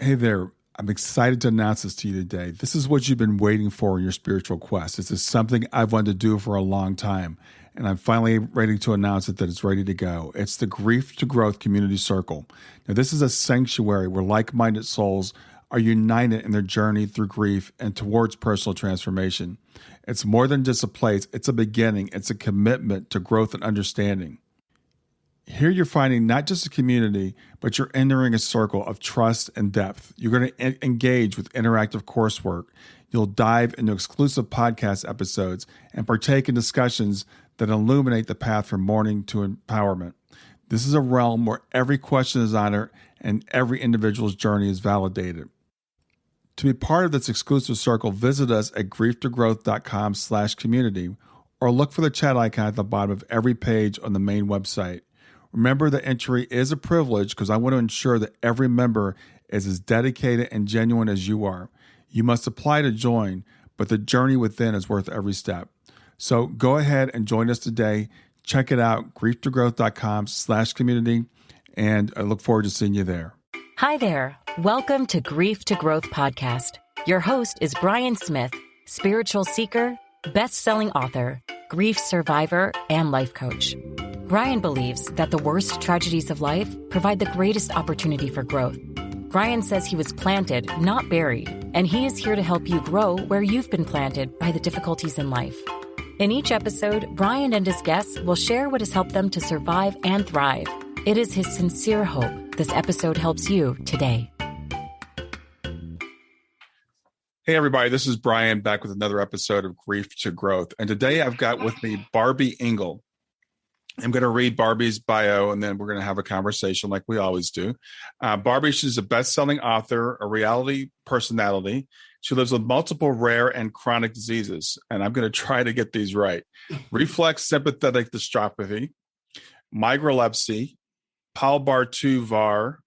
Hey there. I'm excited to announce this to you today. This is what you've been waiting for in your spiritual quest. This is something I've wanted to do for a long time, and I'm finally ready to announce it that it's ready to go. It's the Grief to Growth Community Circle. Now, this is a sanctuary where like-minded souls are united in their journey through grief and towards personal transformation. It's more than just a place. It's a beginning. It's a commitment to growth and understanding. Here you're finding not just a community, but you're entering a circle of trust and depth. You're going to engage with interactive coursework. You'll dive into exclusive podcast episodes and partake in discussions that illuminate the path from mourning to empowerment. This is a realm where every question is honored and every individual's journey is validated. To be part of this exclusive circle, visit us at grieftogrowth.com/community or look for the chat icon at the bottom of every page on the main website. Remember that entry is a privilege because I want to ensure that every member is as dedicated and genuine as you are. You must apply to join, but the journey within is worth every step. So go ahead and join us today. Check it out, grieftogrowth.com/community, and I look forward to seeing you there. Hi there. Welcome to Grief to Growth podcast. Your host is Brian Smith, spiritual seeker, best-selling author, grief survivor, and life coach. Brian believes that the worst tragedies of life provide the greatest opportunity for growth. Brian says he was planted, not buried, and he is here to help you grow where you've been planted by the difficulties in life. In each episode, Brian and his guests will share what has helped them to survive and thrive. It is his sincere hope this episode helps you today. Hey, everybody. This is Brian back with another episode of Grief to Growth. And today I've got with me Barby Ingle. I'm going to read Barby's bio, and then we're going to have a conversation like we always do. Barby, she's a best-selling author, a reality personality. She lives with multiple rare and chronic diseases, and I'm going to try to get these right. Reflex Sympathetic Dystrophy, migralepsy, Palbar-2-Var,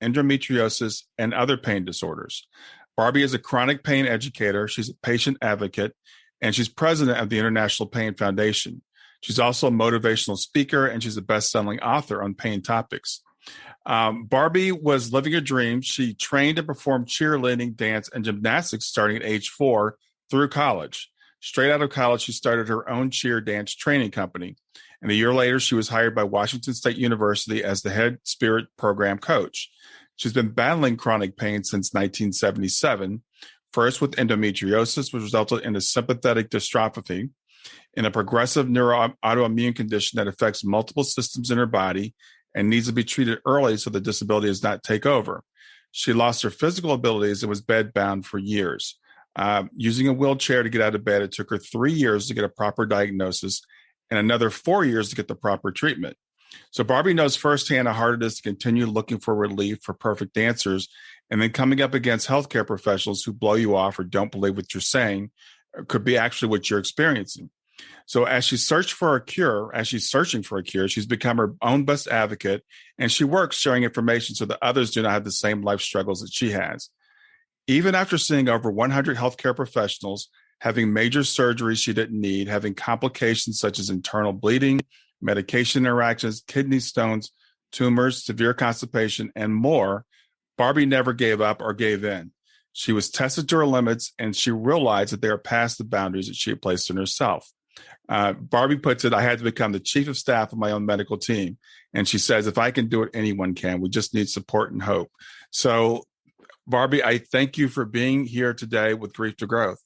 endometriosis, and other pain disorders. Barby is a chronic pain educator. She's a patient advocate, and she's president of the International Pain Foundation. She's also a motivational speaker, and she's a best-selling author on pain topics. Barby was living her dream. She trained and performed cheerleading, dance, and gymnastics starting at age 4 through college. Straight out of college, she started her own cheer dance training company. And a year later, she was hired by Washington State University as the head spirit program coach. She's been battling chronic pain since 1977, first with endometriosis, which resulted in a sympathetic dystrophy, in a progressive neuro-autoimmune condition that affects multiple systems in her body and needs to be treated early so the disability does not take over. She lost her physical abilities and was bedbound for years. Using a wheelchair to get out of bed, it took her 3 years to get a proper diagnosis and another 4 years to get the proper treatment. So Barby knows firsthand how hard it is to continue looking for relief for perfect answers and then coming up against healthcare professionals who blow you off or don't believe what you're saying could be actually what you're experiencing. So as she's searching for a cure, she's become her own best advocate, and she works sharing information so that others do not have the same life struggles that she has. Even after seeing over 100 healthcare professionals, having major surgeries she didn't need, having complications such as internal bleeding, medication interactions, kidney stones, tumors, severe constipation, and more, Barby never gave up or gave in. She was tested to her limits, and she realized that they are past the boundaries that she had placed on herself. Barby puts it, I had to become the chief of staff of my own medical team. And she says, if I can do it, anyone can. We just need support and hope. So, Barby, I thank you for being here today with Grief to Growth.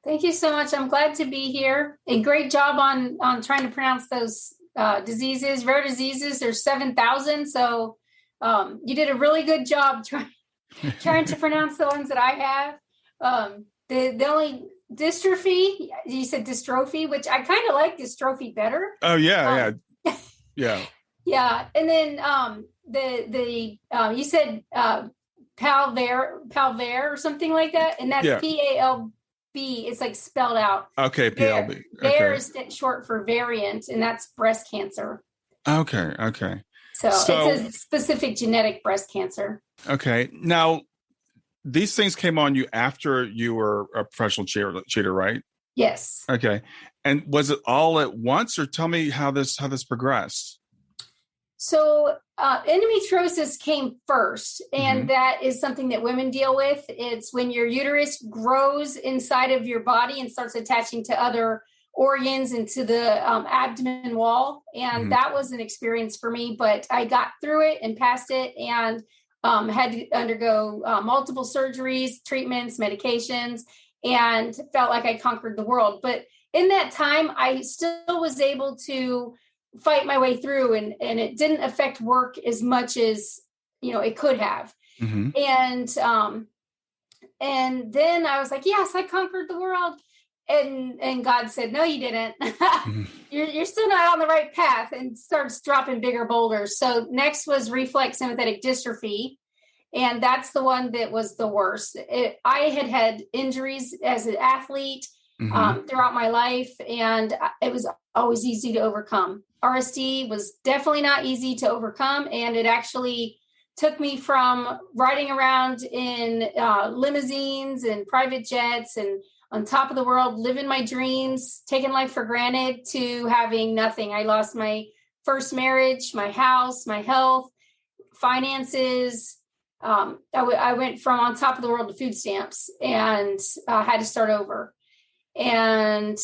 Thank you so much. I'm glad to be here. A great job on trying to pronounce those diseases, rare diseases. There's 7,000. So you did a really good job trying to pronounce the ones that I have. The only dystrophy, you said dystrophy, which I kind of like dystrophy better. Oh yeah. Yeah. And then you said Palvar or something like that, and that's PALB. It's like spelled out. Okay, PLB. Var is short for variant, and that's breast cancer. Okay. So it's a specific genetic breast cancer. Okay. Now, these things came on you after you were a professional cheater, right? Yes. Okay. And was it all at once, or tell me how this progressed? So Endometriosis came first, and that is something that women deal with. It's when your uterus grows inside of your body and starts attaching to other organs and to the abdomen wall. And that was an experience for me, but I got through it and passed it, and had to undergo multiple surgeries, treatments, medications, and felt like I conquered the world. But in that time, I still was able to fight my way through, and it didn't affect work as much as, it could have. And then I was like, yes, I conquered the world. And God said, no, you didn't. You're still not on the right path, and starts dropping bigger boulders. So next was Reflex Sympathetic Dystrophy. And that's the one that was the worst. I had injuries as an athlete throughout my life, and it was always easy to overcome. RSD was definitely not easy to overcome. And it actually took me from riding around in limousines and private jets and on top of the world, living my dreams, taking life for granted, to having nothing. I lost my first marriage, my house, my health, finances. I went from on top of the world to food stamps, and had to start over. And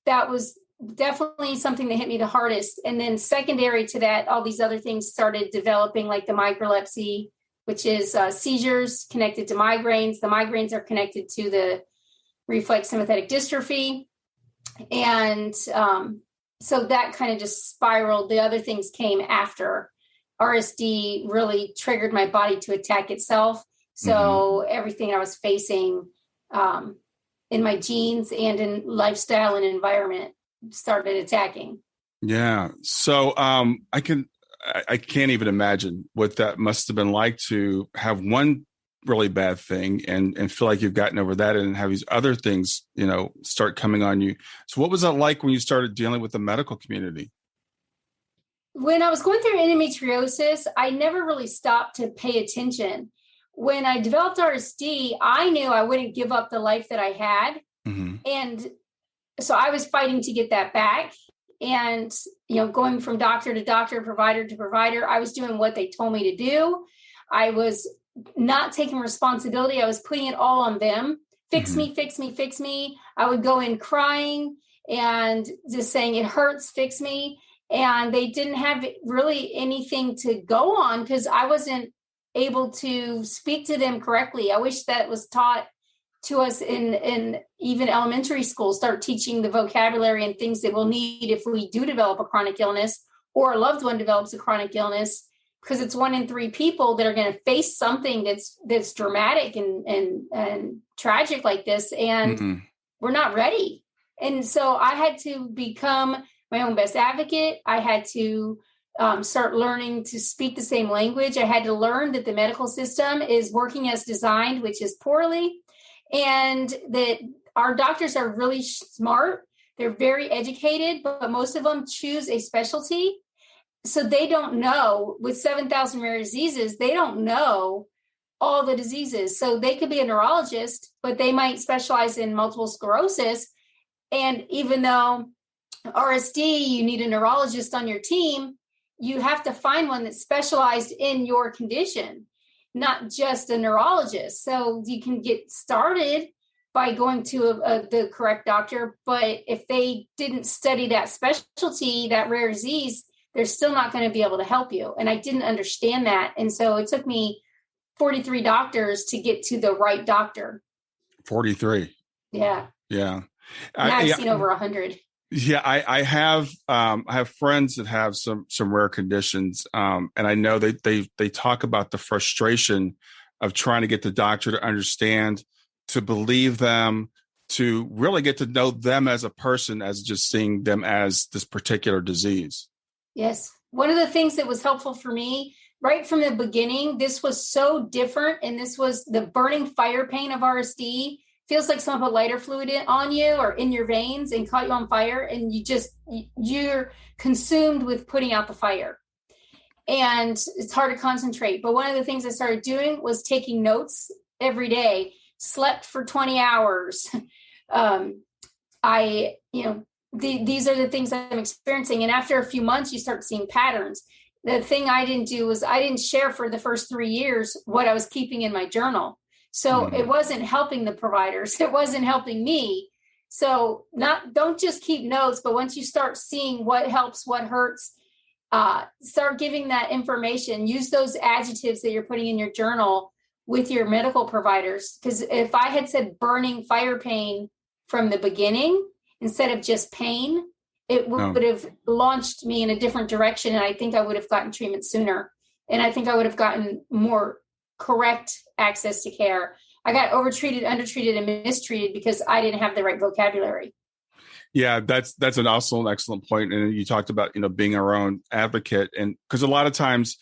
that was definitely something that hit me the hardest. And then secondary to that, all these other things started developing, like the migralepsy, which is seizures connected to migraines. The migraines are connected to the reflex sympathetic dystrophy. And so that kind of just spiraled. The other things came after. RSD really triggered my body to attack itself. So everything I was facing in my genes and in lifestyle and environment started attacking. Yeah. So I can't even imagine what that must have been like to have one really bad thing and feel like you've gotten over that, and have these other things, start coming on you. So what was that like when you started dealing with the medical community? When I was going through endometriosis, I never really stopped to pay attention. When I developed RSD, I knew I wouldn't give up the life that I had. And so I was fighting to get that back. And, going from doctor to doctor, provider to provider, I was doing what they told me to do. I was not taking responsibility. I was putting it all on them. Fix me, fix me, fix me. I would go in crying and just saying, it hurts, fix me. And they didn't have really anything to go on, because I wasn't able to speak to them correctly. I wish that was taught to us in even elementary school. Start teaching the vocabulary and things that we'll need if we do develop a chronic illness, or a loved one develops a chronic illness, because it's 1 in 3 people that are going to face something that's dramatic and tragic like this. And we're not ready. And so I had to become my own best advocate. I had to start learning to speak the same language. I had to learn that the medical system is working as designed, which is poorly, and that our doctors are really smart. They're very educated, but most of them choose a specialty. So they don't know, with 7,000 rare diseases, they don't know all the diseases. So they could be a neurologist, but they might specialize in multiple sclerosis. And even though RSD, you need a neurologist on your team, you have to find one that's specialized in your condition, not just a neurologist. So you can get started by going to the correct doctor, but if they didn't study that specialty, that rare disease, they're still not going to be able to help you. And I didn't understand that. And so it took me 43 doctors to get to the right doctor. 43. Yeah. Yeah. I've seen over 100. Yeah, I have friends that have some rare conditions, and I know they talk about the frustration of trying to get the doctor to understand, to believe them, to really get to know them as a person, as just seeing them as this particular disease. Yes. One of the things that was helpful for me right from the beginning, this was so different, and this was the burning fire pain of RSD. Feels like someone put lighter fluid on you or in your veins and caught you on fire, and you're consumed with putting out the fire, and it's hard to concentrate. But one of the things I started doing was taking notes every day. Slept for 20 hours. These are the things I'm experiencing, and after a few months, you start seeing patterns. the thing I didn't do was I didn't share for the first 3 years what I was keeping in my journal. So it wasn't helping the providers. It wasn't helping me. So don't just keep notes, but once you start seeing what helps, what hurts, start giving that information. Use those adjectives that you're putting in your journal with your medical providers. Because if I had said burning fire pain from the beginning, instead of just pain, it would have launched me in a different direction. And I think I would have gotten treatment sooner. And I think I would have gotten more correct access to care. I got overtreated, undertreated, and mistreated because I didn't have the right vocabulary. Yeah, that's an also an excellent point. And you talked about, being our own advocate. And because a lot of times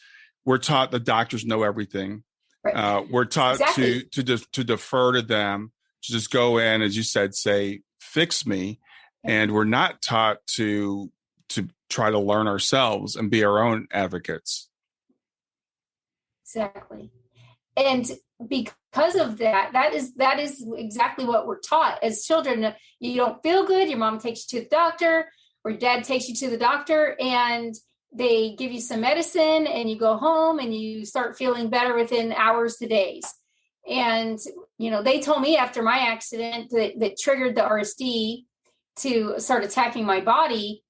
we're taught the doctors know everything. Right. We're taught exactly. to defer to them, to just go in, as you said, say, fix me. And we're not taught to try to learn ourselves and be our own advocates. Exactly. And because of that is exactly what we're taught as children. You don't feel good, your mom takes you to the doctor, or dad takes you to the doctor, and they give you some medicine, and you go home and you start feeling better within hours to days. And, they told me after my accident that triggered the RSD to start attacking my body,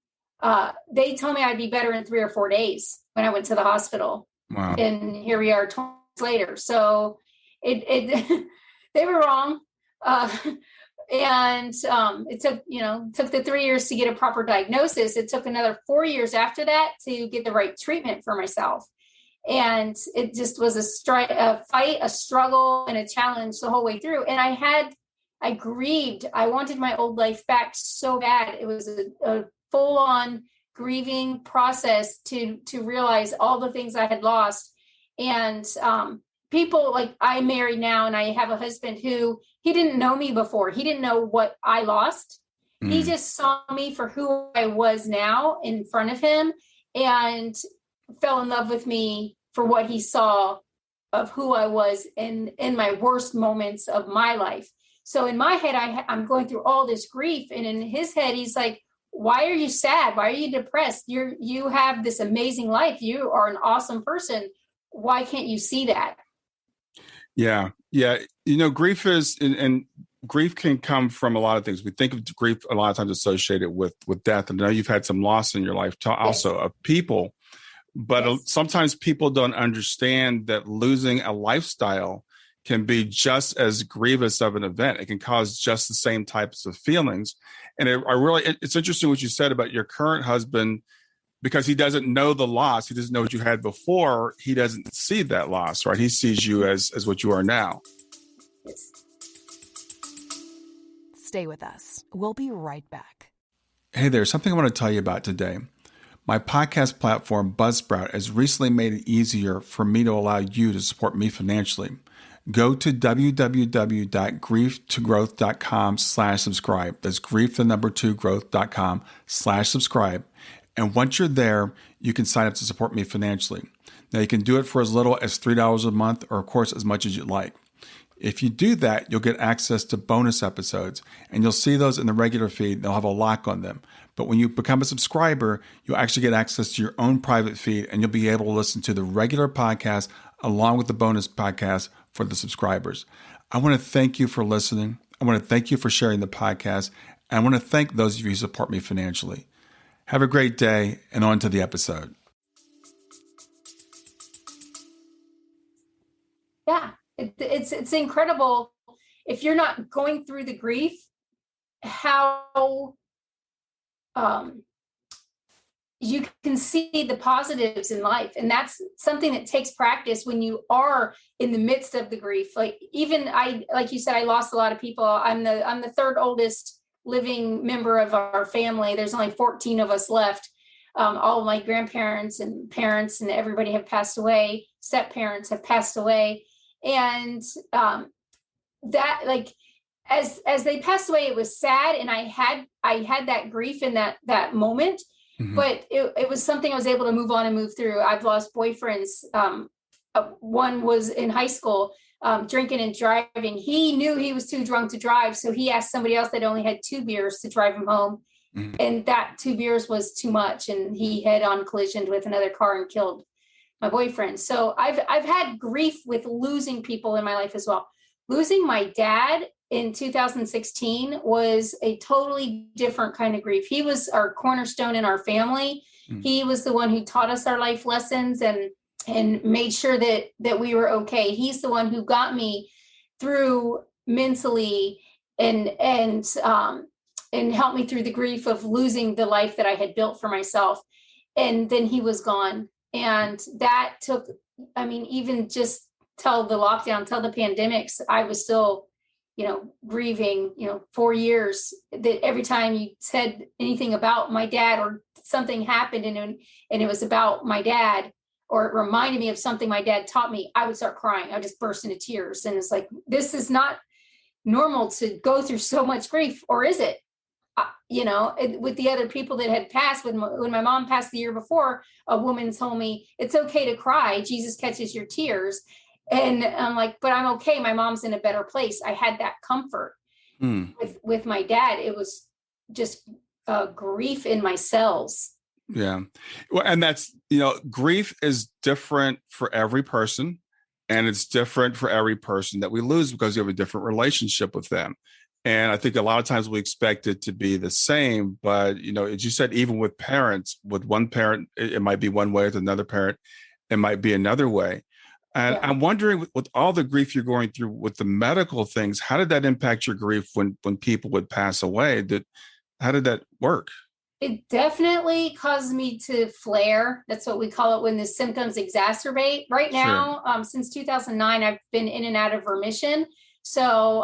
they told me I'd be better in 3 or 4 days when I went to the hospital. Wow. And here we are 20 years later. So it they were wrong. And it took the 3 years to get a proper diagnosis. It took another 4 years after that to get the right treatment for myself. And it just was a fight, a struggle, and a challenge the whole way through. And I grieved. I wanted my old life back so bad. It was a full-on grieving process to realize all the things I had lost. And people, like, I'm married now, and I have a husband who, he didn't know me before. He didn't know what I lost. He just saw me for who I was now in front of him, and fell in love with me for what he saw of who I was in my worst moments of my life. So in my head, I'm going through all this grief, and in his head, he's like, why are you sad? Why are you depressed? You have this amazing life. You are an awesome person. Why can't you see that? Yeah. Grief is, and grief can come from a lot of things. We think of grief a lot of times associated with death. And I know you've had some loss in your life also of people, but sometimes people don't understand that losing a lifestyle can be just as grievous of an event. It can cause just the same types of feelings. And it's interesting what you said about your current husband, because he doesn't know the loss. He doesn't know what you had before. He doesn't see that loss, right? He sees you as what you are now. Yes. Stay with us. We'll be right back. Hey there, something I want to tell you about today. My podcast platform, Buzzsprout, has recently made it easier for me to allow you to support me financially. Go to www.grieftogrowth.com/subscribe. That's grief2growth.com/subscribe. And once you're there, you can sign up to support me financially. Now, you can do it for as little as $3 a month, or of course, as much as you'd like. If you do that, you'll get access to bonus episodes, and you'll see those in the regular feed. They'll have a lock on them. But when you become a subscriber, you'll actually get access to your own private feed, and you'll be able to listen to the regular podcast along with the bonus podcast for the subscribers. I want to thank you for listening. I want to thank you for sharing the podcast. And I want to thank those of you who support me financially. Have a great day, and on to the episode. Yeah, it's incredible. If you're not going through the grief, how you can see the positives in life. And that's something that takes practice when you are in the midst of the grief. Like like you said, I lost a lot of people. I'm the third oldest living member of our family. There's only 14 of us left. All of my grandparents and parents and everybody have passed away. Step parents have passed away. And that, like, as they passed away, it was sad. And I had that grief in that moment, but it was something I was able to move on and move through. I've lost boyfriends. One was in high school, drinking and driving. He knew he was too drunk to drive. So he asked somebody else that only had 2 beers to drive him home. And that 2 beers was too much. And he head-on collisioned with another car and killed my boyfriend. So I've had grief with losing people in my life as well. Losing my dad in 2016 was a totally different kind of grief. He was our cornerstone in our family. He was the one who taught us our life lessons and made sure that we were okay. He's the one who got me through mentally and helped me through the grief of losing the life that I had built for myself. And then he was gone. And that took, even just till the lockdown, till the pandemics, I was still, grieving, 4 years, that every time you said anything about my dad or something happened and it was about my dad, or it reminded me of something my dad taught me, I would start crying. I would just burst into tears. And it's like, this is not normal to go through so much grief, or is it? With the other people that had passed, when my mom passed the year before, a woman told me, it's okay to cry. Jesus catches your tears. And I'm like, but I'm okay. My mom's in a better place. I had that comfort with my dad. It was just grief in my cells. Yeah. Well, and that's, grief is different for every person, and it's different for every person that we lose because you have a different relationship with them. And I think a lot of times we expect it to be the same, but, as you said, even with parents, with one parent, it might be one way. With another parent, it might be another way. And I'm wondering, with all the grief you're going through with the medical things, how did that impact your grief when people would pass away? How did that work? It definitely caused me to flare. That's what we call it, when the symptoms exacerbate. Right now, since 2009, I've been in and out of remission. So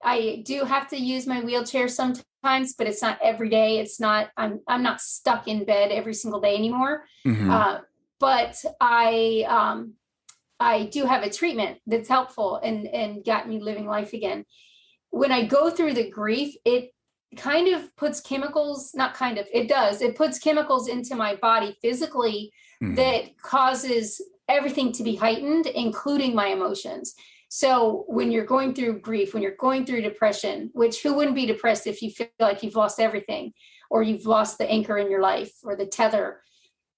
I do have to use my wheelchair sometimes, but it's not every day. It's not, I'm not stuck in bed every single day anymore. But I do have a treatment that's helpful and got me living life again. When I go through the grief, it kind of puts chemicals, it puts chemicals into my body physically that causes everything to be heightened, including my emotions. So when you're going through grief, when you're going through depression, which who wouldn't be depressed if you feel like you've lost everything, or you've lost the anchor in your life or the tether.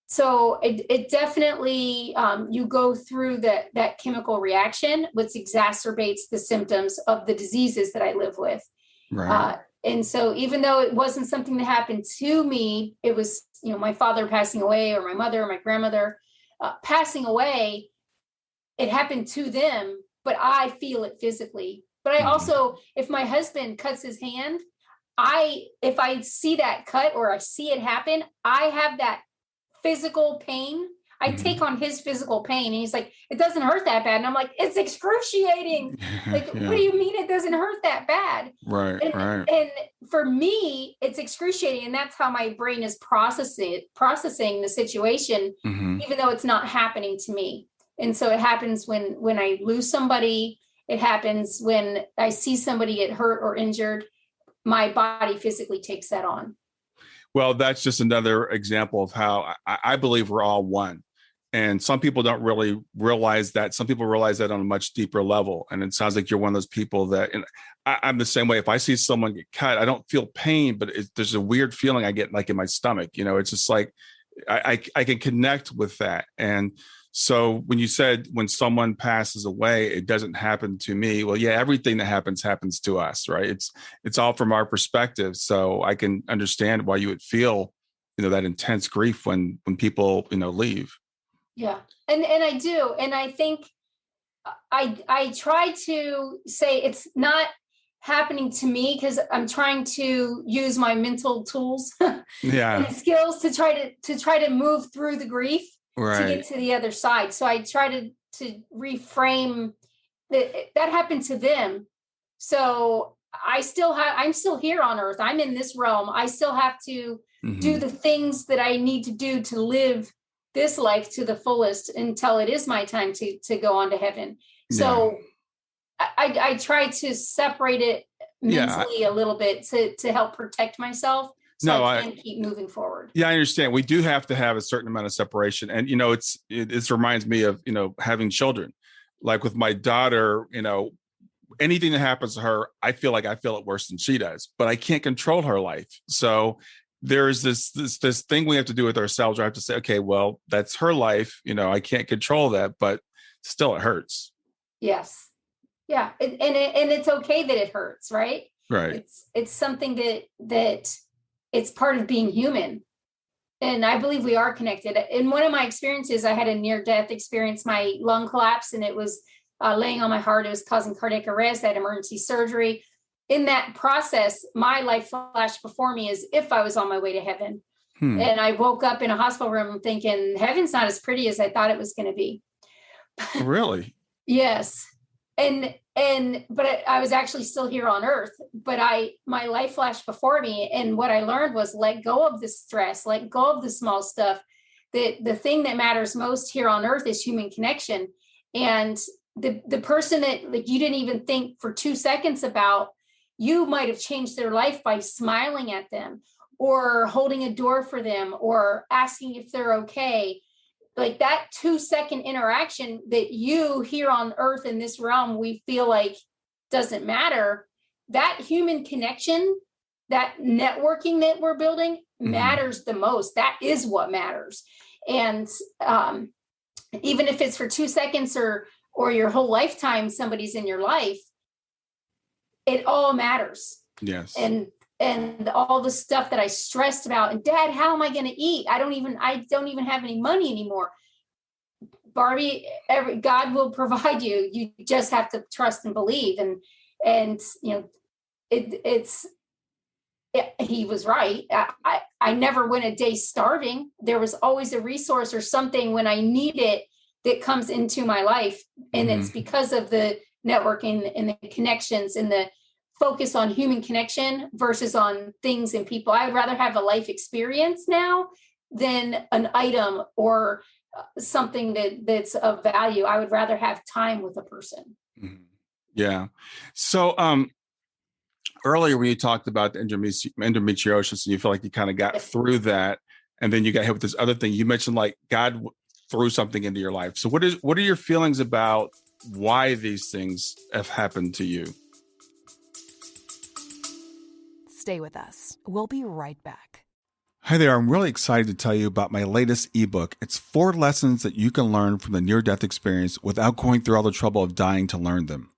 So it definitely, you go through that chemical reaction, which exacerbates the symptoms of the diseases that I live with. Right. And so even though it wasn't something that happened to me, it was, my father passing away, or my mother or my grandmother passing away, it happened to them, but I feel it physically. But I also, if my husband cuts his hand, if I see that cut or I see it happen, I have that physical pain. I take on his physical pain, and he's like, it doesn't hurt that bad. And I'm like, it's excruciating. Like, what do you mean it doesn't hurt that bad? Right. And for me, it's excruciating. And that's how my brain is processing the situation, even though it's not happening to me. And so it happens when I lose somebody. It happens when I see somebody get hurt or injured. My body physically takes that on. Well, that's just another example of how I believe we're all one. And some people don't really realize that. Some people realize that on a much deeper level. And it sounds like you're one of those people that, and I'm the same way. If I see someone get cut, I don't feel pain, but there's a weird feeling I get like in my stomach. It's just like I can connect with that. And so when you said when someone passes away, it doesn't happen to me. Well, yeah, everything that happens to us, right? It's all from our perspective. So I can understand why you would feel, that intense grief when people, leave. Yeah. And I do. And I think I try to say it's not happening to me because I'm trying to use my mental tools and skills to try to move through the grief. Right. To get to the other side. So I try to reframe that happened to them. So I'm still here on earth. I'm in this realm. I still have to do the things that I need to do to live this life to the fullest until it is my time to go on to heaven. So I try to separate it mentally a little bit to help protect myself. So I can keep moving forward. Yeah, I understand. We do have to have a certain amount of separation. And, it reminds me of, having children. Like with my daughter, anything that happens to her, I feel it worse than she does, but I can't control her life. So there's this thing we have to do with ourselves. I have to say, okay, well, that's her life. I can't control that, but still it hurts. Yes. Yeah. And it's okay that it hurts, right? Right. It's something that it's part of being human. And I believe we are connected. In one of my experiences, I had a near-death experience. My lung collapsed and it was laying on my heart. It was causing cardiac arrest. I had emergency surgery. In that process, my life flashed before me as if I was on my way to heaven. And I woke up in a hospital room thinking, heaven's not as pretty as I thought it was going to be. Really? Yes. But I was actually still here on earth, but my life flashed before me. And what I learned was let go of the stress, let go of the small stuff. The thing that matters most here on earth is human connection. And the person that like you didn't even think for 2 seconds about, you might've changed their life by smiling at them or holding a door for them or asking if they're okay. Like that 2-second interaction that you here on earth in this realm, we feel like doesn't matter. That human connection, that networking that we're building matters the most. That is what matters. And even if it's for 2 seconds or your whole lifetime, somebody's in your life, it all matters. Yes. And all the stuff that I stressed about, and Dad, how am I going to eat? I don't even have any money anymore. Barbie, God will provide you. You just have to trust and believe. And he was right. I never went a day starving. There was always a resource or something when I need it that comes into my life. And it's because of the networking and the connections and the focus on human connection versus on things and people. I'd rather have a life experience now than an item or something that's of value. I would rather have time with a person. Yeah. So earlier when you talked about the endometriosis and you feel like you kind of got through that and then you got hit with this other thing, you mentioned like God threw something into your life. So what are your feelings about why these things have happened to you? Stay with us. We'll be right back. Hi there. I'm really excited to tell you about my latest ebook. It's 4 lessons that you can learn from the near-death experience without going through all the trouble of dying to learn them.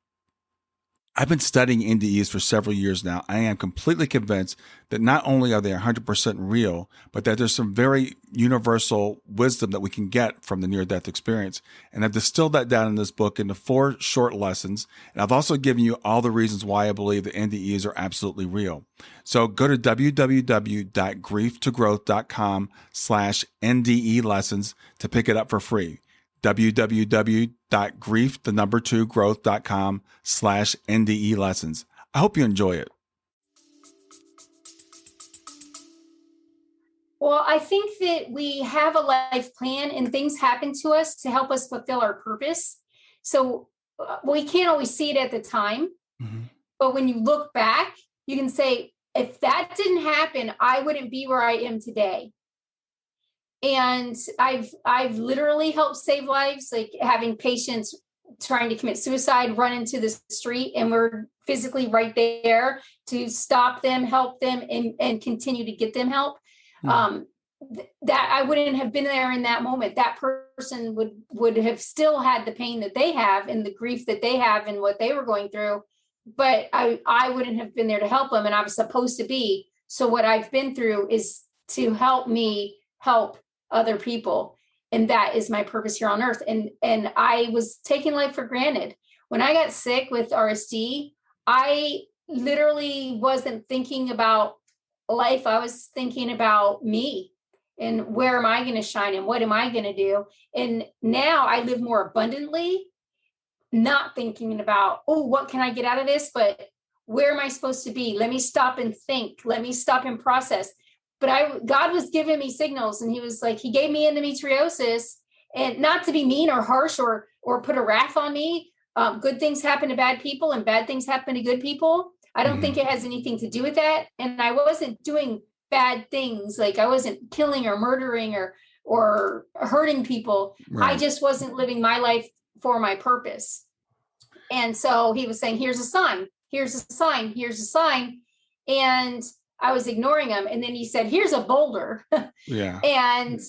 I've been studying NDEs for several years now. I am completely convinced that not only are they 100% real, but that there's some very universal wisdom that we can get from the near-death experience. And I've distilled that down in this book into 4 short lessons. And I've also given you all the reasons why I believe that NDEs are absolutely real. So go to www.grieftogrowth.com/NDE lessons to pick it up for free. www.growth.com/NDE lessons. I hope you enjoy it. Well, I think that we have a life plan and things happen to us to help us fulfill our purpose. So we can't always see it at the time, but when you look back, you can say, if that didn't happen, I wouldn't be where I am today. And I've literally helped save lives, like having patients trying to commit suicide run into the street, and we're physically right there to stop them, help them, and continue to get them help. That I wouldn't have been there in that moment. That person would have still had the pain that they have and the grief that they have and what they were going through, but I wouldn't have been there to help them, and I was supposed to be. So what I've been through is to help me help other people. And that is my purpose here on earth. And I was taking life for granted. When I got sick with RSD, I literally wasn't thinking about life. I was thinking about me and where am I going to shine and what am I going to do? And now I live more abundantly, not thinking about, oh, what can I get out of this? But where am I supposed to be? Let me stop and think. Let me stop and process. But God was giving me signals, and he was like, he gave me endometriosis, and not to be mean or harsh or put a wrath on me. Good things happen to bad people and bad things happen to good people. I don't think it has anything to do with that. And I wasn't doing bad things. Like I wasn't killing or murdering or hurting people. Right. I just wasn't living my life for my purpose. And so he was saying, here's a sign, here's a sign, here's a sign. And I was ignoring him. And then he said, here's a boulder. Yeah. And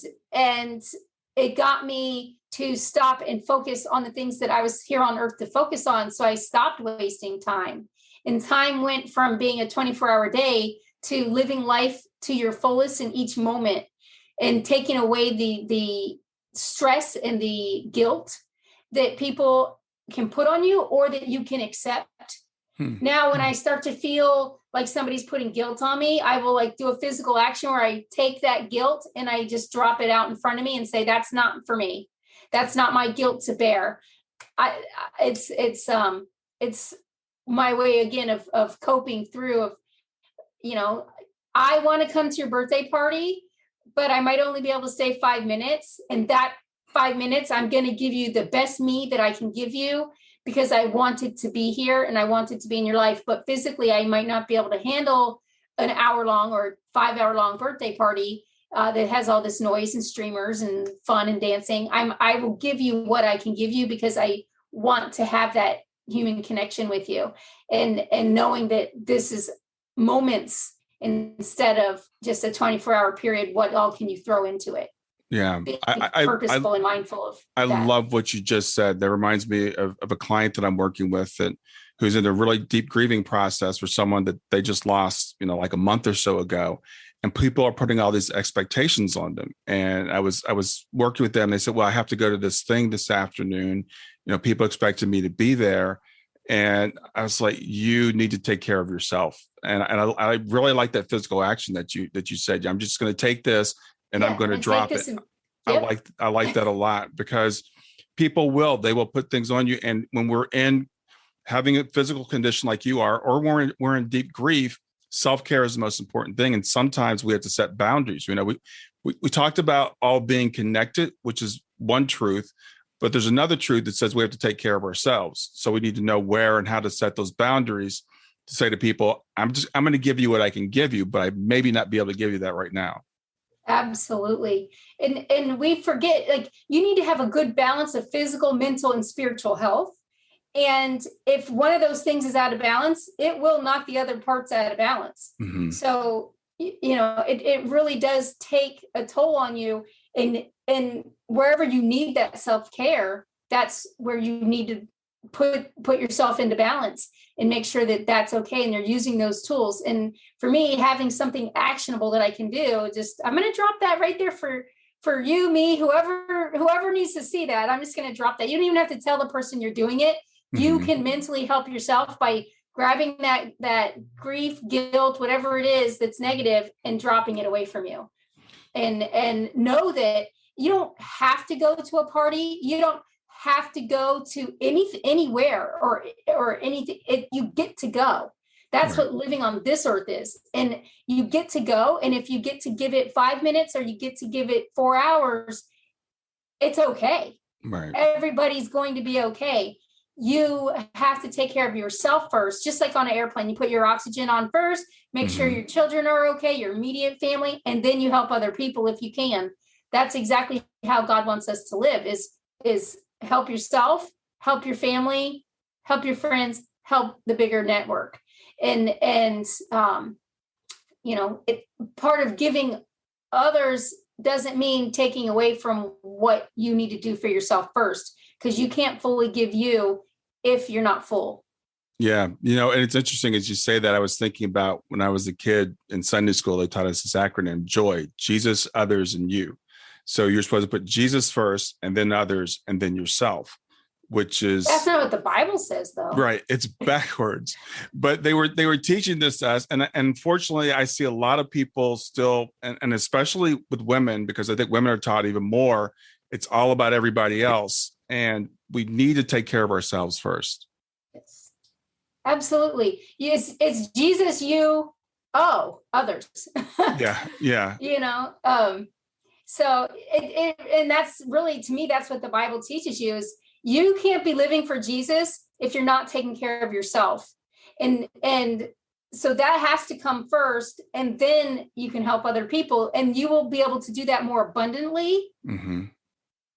it got me to stop and focus on the things that I was here on earth to focus on. So I stopped wasting time. And time went from being a 24-hour day to living life to your fullest in each moment, and taking away the stress and the guilt that people can put on you or that you can accept. Now, when I start to feel like somebody's putting guilt on me, I will like do a physical action where I take that guilt and I just drop it out in front of me and say, that's not for me. That's not my guilt to bear. It's my way again of coping through I want to come to your birthday party, but I might only be able to stay 5 minutes. And that 5 minutes, I'm going to give you the best me that I can give you, because I wanted to be here and I wanted to be in your life. But physically, I might not be able to handle an hour-long or 5-hour-long birthday party that has all this noise and streamers and fun and dancing. I will give you what I can give you, because I want to have that human connection with you, and knowing that this is moments instead of just a 24-hour period. What all can you throw into it? Yeah. Be purposeful and mindful of I that. love what you just said. That reminds me of a client that I'm working with who's in a really deep grieving process for someone that they just lost, like a month or so ago. And people are putting all these expectations on them. And I was working with them. They said, well, I have to go to this thing this afternoon. People expected me to be there. And I was like, you need to take care of yourself. And I really like that physical action that you said. I'm just going to take this and I'm going to drop it. I like that a lot, because people will put things on you. And when we're in having a physical condition like you are, or we're in deep grief, self-care is the most important thing. And sometimes we have to set boundaries. We talked about all being connected, which is one truth, but there's another truth that says we have to take care of ourselves. So we need to know where and how to set those boundaries to say to people, I'm going to give you what I can give you, but I maybe not be able to give you that right now. Absolutely. And we forget, like, you need to have a good balance of physical, mental, and spiritual health. And if one of those things is out of balance, it will knock the other parts out of balance. Mm-hmm. So, it really does take a toll on you. And wherever you need that self-care, that's where you need to put yourself into balance and make sure that that's okay. And you're using those tools. And for me, having something actionable that I can do, I'm going to drop that right there for you, me, whoever needs to see that. I'm just going to drop that. You don't even have to tell the person you're doing it. Mm-hmm. You can mentally help yourself by grabbing that grief, guilt, whatever it is that's negative, and dropping it away from you. And know that you don't have to go to a party. You don't have to go to anywhere or anything. You get to go. That's right. What living on this earth is. And you get to go. And if you get to give it 5 minutes or you get to give it 4 hours, it's okay. Right. Everybody's going to be okay. You have to take care of yourself first. Just like on an airplane, you put your oxygen on first, make mm-hmm. sure your children are okay, your immediate family, and then you help other people if you can. That's exactly how God wants us to live, is help yourself, help your family, help your friends, help the bigger network. And part of giving others doesn't mean taking away from what you need to do for yourself first, because you can't fully give you if you're not full. Yeah. And it's interesting as you say that. I was thinking about when I was a kid in Sunday school, they taught us this acronym, JOY, Jesus, others, and you. So you're supposed to put Jesus first, and then others, and then yourself, which is... That's not what the Bible says, though. Right. It's backwards. But they were teaching this to us. And unfortunately, I see a lot of people still, and especially with women, because I think women are taught even more, it's all about everybody else. And we need to take care of ourselves first. Yes. Absolutely. It's Jesus, you, others. Yeah. So and that's really, to me, that's what the Bible teaches you, is you can't be living for Jesus if you're not taking care of yourself. And so that has to come first, and then you can help other people, and you will be able to do that more abundantly mm-hmm.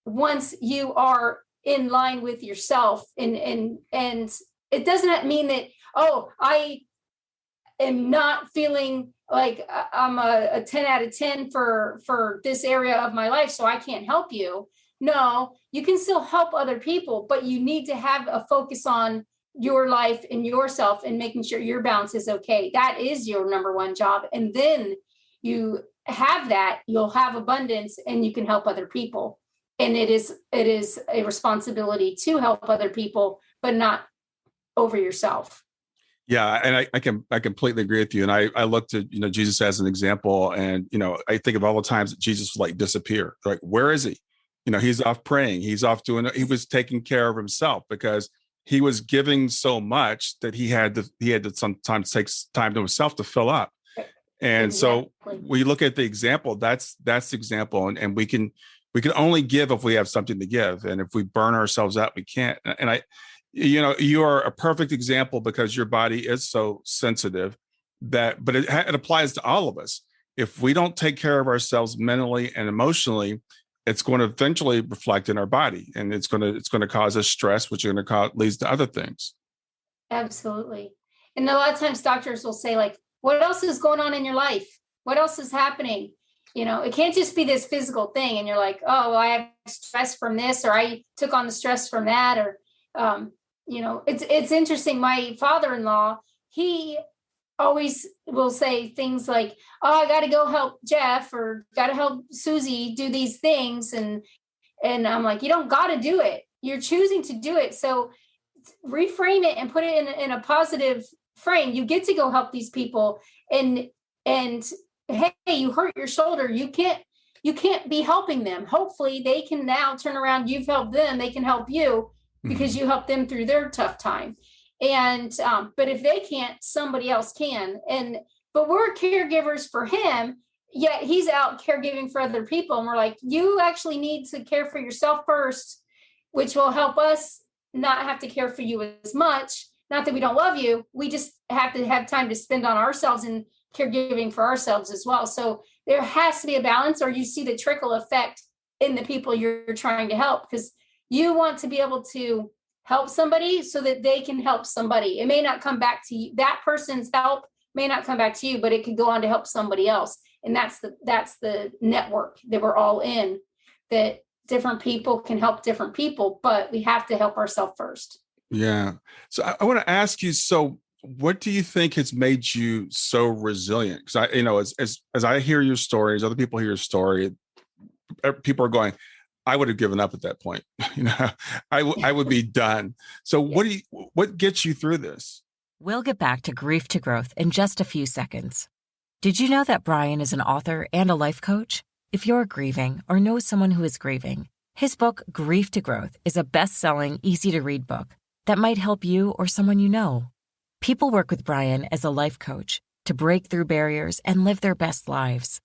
once you are in line with yourself. And it doesn't mean that, oh, I am not feeling like I'm a 10 out of 10 for this area of my life, so I can't help you. No, you can still help other people, but you need to have a focus on your life and yourself and making sure your balance is okay. That is your number one job. And then you have that, you'll have abundance and you can help other people. And it is a responsibility to help other people, but not over yourself. Yeah, and I completely agree with you. And I looked at, Jesus as an example, and I think of all the times that Jesus would like disappear. Like, where is he? He's off praying. He's off he was taking care of himself because he was giving so much that he had to sometimes take time to himself to fill up. And Exactly. So we look at the example, that's the example. And we can only give if we have something to give. And if we burn ourselves out, we can't. And you are a perfect example because your body is so sensitive but it applies to all of us. If we don't take care of ourselves mentally and emotionally, it's going to eventually reflect in our body, and it's going to cause us stress, which leads to other things. Absolutely. And a lot of times doctors will say, like, what else is going on in your life? What else is happening? It can't just be this physical thing. And you're like, oh, well, I have stress from this, or I took on the stress from that, or, it's interesting. My father-in-law, he always will say things like, oh, I got to go help Jeff, or got to help Susie do these things. And I'm like, you don't got to do it. You're choosing to do it. So reframe it and put it in a positive frame. You get to go help these people. And hey, you hurt your shoulder. You can't be helping them. Hopefully they can now turn around. You've helped them. They can help you because you helped them through their tough time. And, but if they can't, somebody else can. But we're caregivers for him, yet he's out caregiving for other people. And we're like, you actually need to care for yourself first, which will help us not have to care for you as much. Not that we don't love you. We just have to have time to spend on ourselves and caregiving for ourselves as well. So there has to be a balance, or you see the trickle effect in the people you're trying to help, because you want to be able to help somebody so that they can help somebody. It may not come back to you. That person's help may not come back to you, but it could go on to help somebody else. And that's the network that we're all in, that different people can help different people, but we have to help ourselves first. Yeah. So I want to ask you, so what do you think has made you so resilient? Because as I hear your stories, other people hear your story, people are going, I would have given up at that point. I would be done. So what gets you through this? We'll get back to Grief to Growth in just a few seconds. Did you know that Brian is an author and a life coach? If you're grieving or know someone who is grieving, his book, Grief to Growth, is a best-selling, easy-to-read book that might help you or someone you know. People work with Brian as a life coach to break through barriers and live their best lives.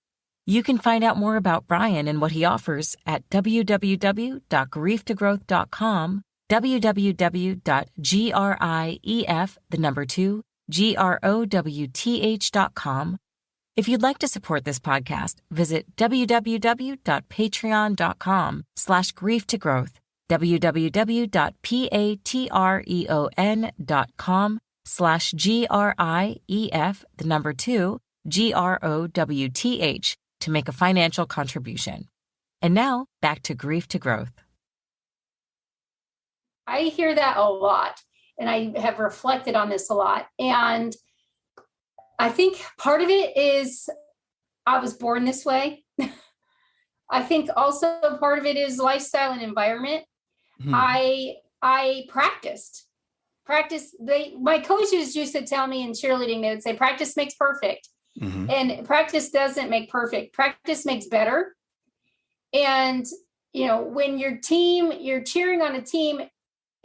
You can find out more about Brian and what he offers at www.grieftogrowth.com, www.growth.com. If you'd like to support this podcast, visit www.patreon.com/grieftogrowth, www.patreon.com/GRIEF2GROWTH to make a financial contribution. And now, back to Grief to Growth. I hear that a lot, and I have reflected on this a lot. And I think part of it is I was born this way. I think also part of it is lifestyle and environment. I practiced. My coaches used to tell me in cheerleading, they would say, practice makes perfect. And practice doesn't make perfect. Practice makes better. And, when you're cheering on a team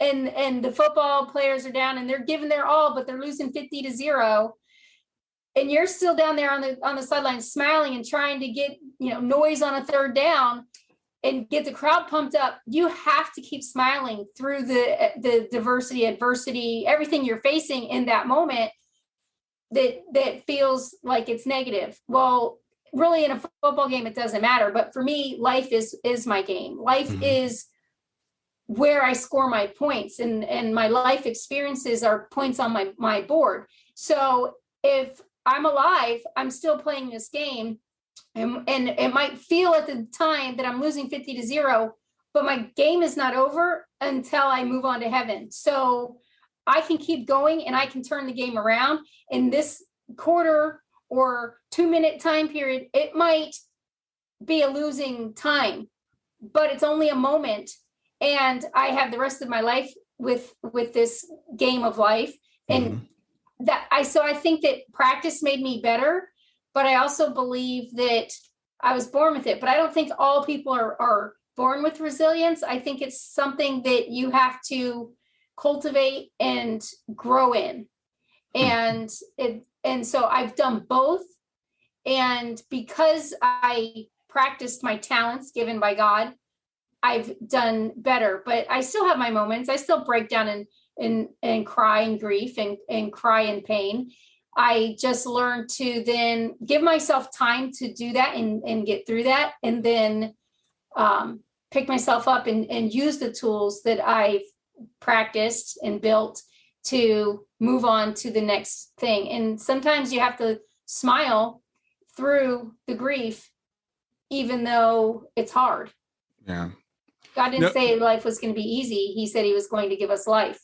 and the football players are down and they're giving their all, but they're losing 50-0. And you're still down there on the sideline smiling and trying to get, noise on a third down and get the crowd pumped up. You have to keep smiling through the diversity, adversity, everything you're facing in that moment that feels like it's negative. Well, really in a football game, it doesn't matter. But for me, life is my game. Life is where I score my points, and my life experiences are points on my board. So if I'm alive, I'm still playing this game, and it might feel at the time that I'm losing 50-0, but my game is not over until I move on to heaven. So I can keep going, and I can turn the game around. In this quarter or 2-minute time period, it might be a losing time, but it's only a moment, and I have the rest of my life with this game of life. And so I think that practice made me better, but I also believe that I was born with it. But I don't think all people are born with resilience. I think it's something that you have to cultivate and grow in. And so I've done both. And because I practiced my talents given by God, I've done better. But I still have my moments. I still break down and cry in grief and cry in pain. I just learned to then give myself time to do that and get through that, and then pick myself up and use the tools that I've practiced and built to move on to the next thing. And sometimes you have to smile through the grief, even though it's hard. Yeah. God didn't say life was going to be easy. He said he was going to give us life.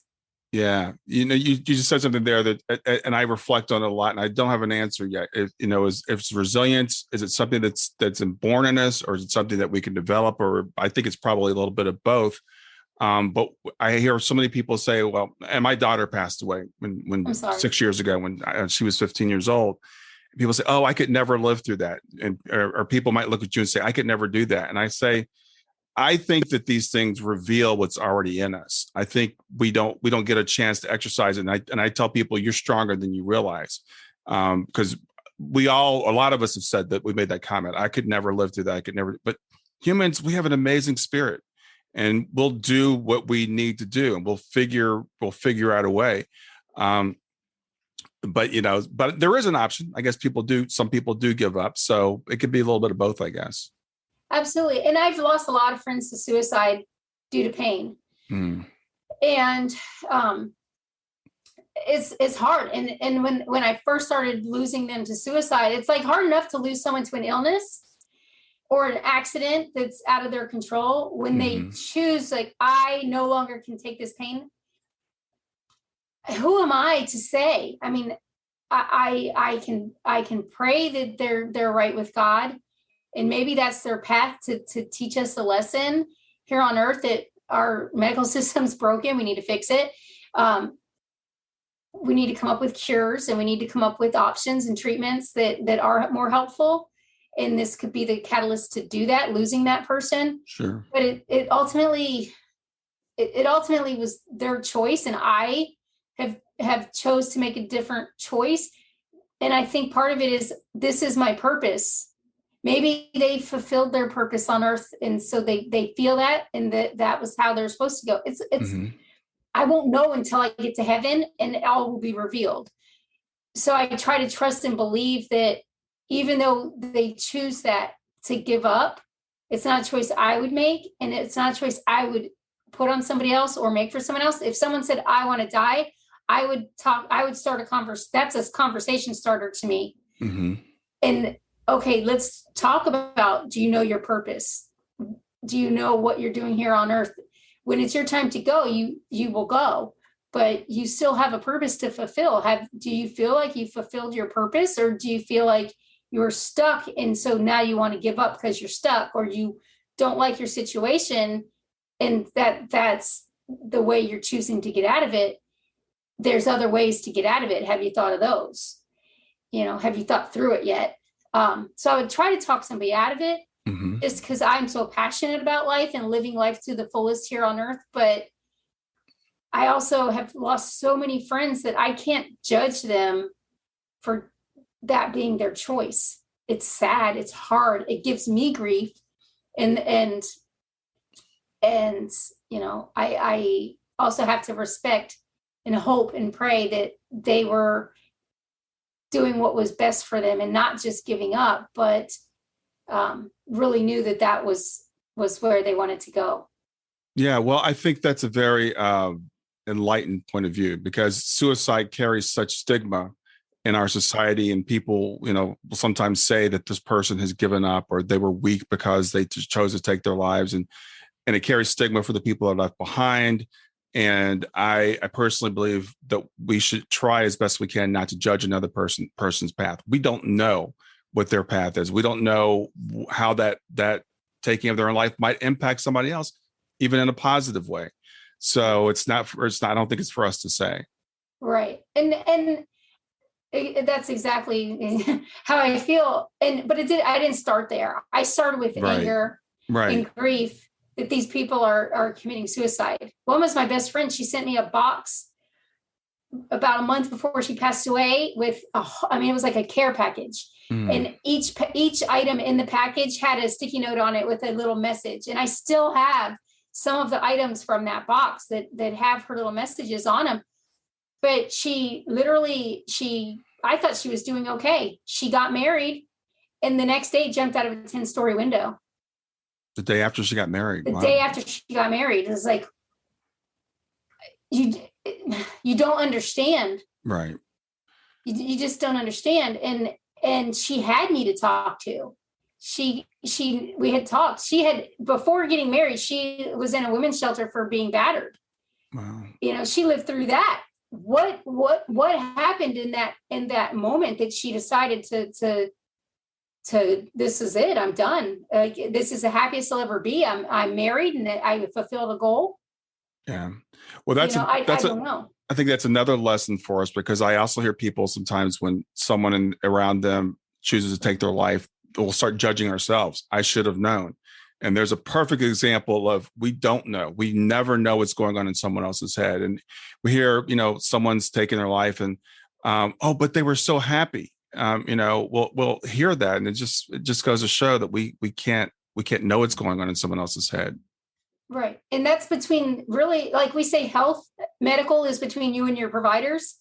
Yeah. You just said something there that, and I reflect on it a lot, and I don't have an answer yet. If it's resilience, is it something that's born in us, or is it something that we can develop? Or I think it's probably a little bit of both. But I hear so many people say, well, and my daughter passed away when 6 years ago, when she was 15 years old. People say, oh, I could never live through that. Or people might look at you and say, I could never do that. And I say, I think that these things reveal what's already in us. I think we don't get a chance to exercise it. And I tell people, you're stronger than you realize. Because a lot of us have said that. We made that comment. I could never live through that. I could never, but humans, we have an amazing spirit, and we'll do what we need to do, and we'll figure out a way. But there is an option. I guess some people do give up. So it could be a little bit of both, I guess. Absolutely. And I've lost a lot of friends to suicide due to pain. And it's hard. And when I first started losing them to suicide, it's like hard enough to lose someone to an illness or an accident that's out of their control. When they choose, like, I no longer can take this pain, who am I to say? I mean, I can pray that they're right with God, and maybe that's their path to teach us a lesson here on earth, that our medical system's broken. We need to fix it. We need to come up with cures, and we need to come up with options and treatments that are more helpful. And this could be the catalyst to do that, losing that person. Sure. But it ultimately was their choice, and I have chose to make a different choice. And I think part of it is, this is my purpose. Maybe they fulfilled their purpose on earth, and so they feel that, and that was how they're supposed to go. It's I won't know until I get to heaven, and it all will be revealed. So I try to trust and believe that even though they choose that to give up, it's not a choice I would make, and it's not a choice I would put on somebody else or make for someone else. If someone said, I want to die, I would start a conversation. That's a conversation starter to me. And okay, let's talk about, do you know your purpose? Do you know what you're doing here on earth? When it's your time to go, you will go, but you still have a purpose to fulfill. Do you feel like you fulfilled your purpose, or do you feel like you're stuck, and so now you want to give up because you're stuck, or you don't like your situation, and that's the way you're choosing to get out of it? There's other ways to get out of it. Have you thought of those? Have you thought through it yet? So I would try to talk somebody out of it, just because I'm so passionate about life and living life to the fullest here on earth. But I also have lost so many friends that I can't judge them for that being their choice. It's sad. It's hard. It gives me grief. And I also have to respect and hope and pray that they were doing what was best for them, and not just giving up, but really knew that was where they wanted to go. Yeah, well, I think that's a very enlightened point of view, because suicide carries such stigma in our society, and people, will sometimes say that this person has given up or they were weak because they just chose to take their lives, and it carries stigma for the people that are left behind. And I personally believe that we should try as best we can not to judge another person's path. We don't know what their path is. We don't know how that taking of their own life might impact somebody else, even in a positive way. So it's not. I don't think it's for us to say. Right. And that's exactly how I feel. But I didn't start there. I started with anger and grief that these people are committing suicide. One was my best friend. She sent me a box about a month before she passed away with it was like a care package. And each item in the package had a sticky note on it with a little message. And I still have some of the items from that box that have her little messages on them. But I thought she was doing okay. She got married and the next day jumped out of a 10-story window. The day after she got married. The day after she got married. It was like, you don't understand. Right. You just don't understand. And she had me to talk to. We had talked. She had, before getting married, she was in a women's shelter for being battered. Wow. She lived through that. What happened in that moment that she decided to this is it, I'm done. This is the happiest I'll ever be. I'm married and I fulfilled a goal. Yeah. Well, I don't know. I think that's another lesson for us, because I also hear people sometimes when someone around them chooses to take their life, we'll start judging ourselves. I should have known. And there's a perfect example of, we don't know. We never know what's going on in someone else's head. And we hear, someone's taking their life and, but they were so happy. We'll hear that. And it just goes to show that we can't know what's going on in someone else's head. Right. And that's between, really, like we say, medical is between you and your providers.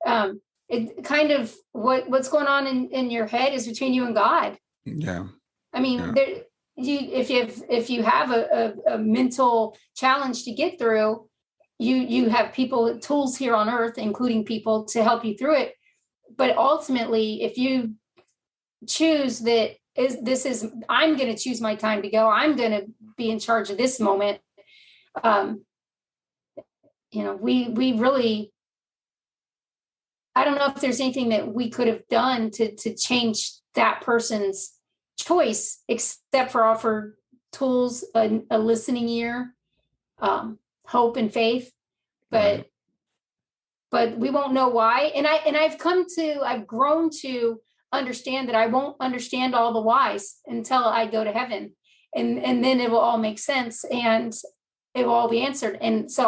It kind of what's going on in your head is between you and God. Yeah. I mean, if you have a mental challenge to get through, you have tools here on earth, including people, to help you through it. But ultimately, if you choose I'm going to choose my time to go, I'm going to be in charge of this moment. We really, I don't know if there's anything that we could have done to change that person's choice, except for offer tools, a listening ear, hope and faith. But we won't know why. And I've grown to understand that I won't understand all the whys until I go to heaven. And then it will all make sense and it will all be answered. And so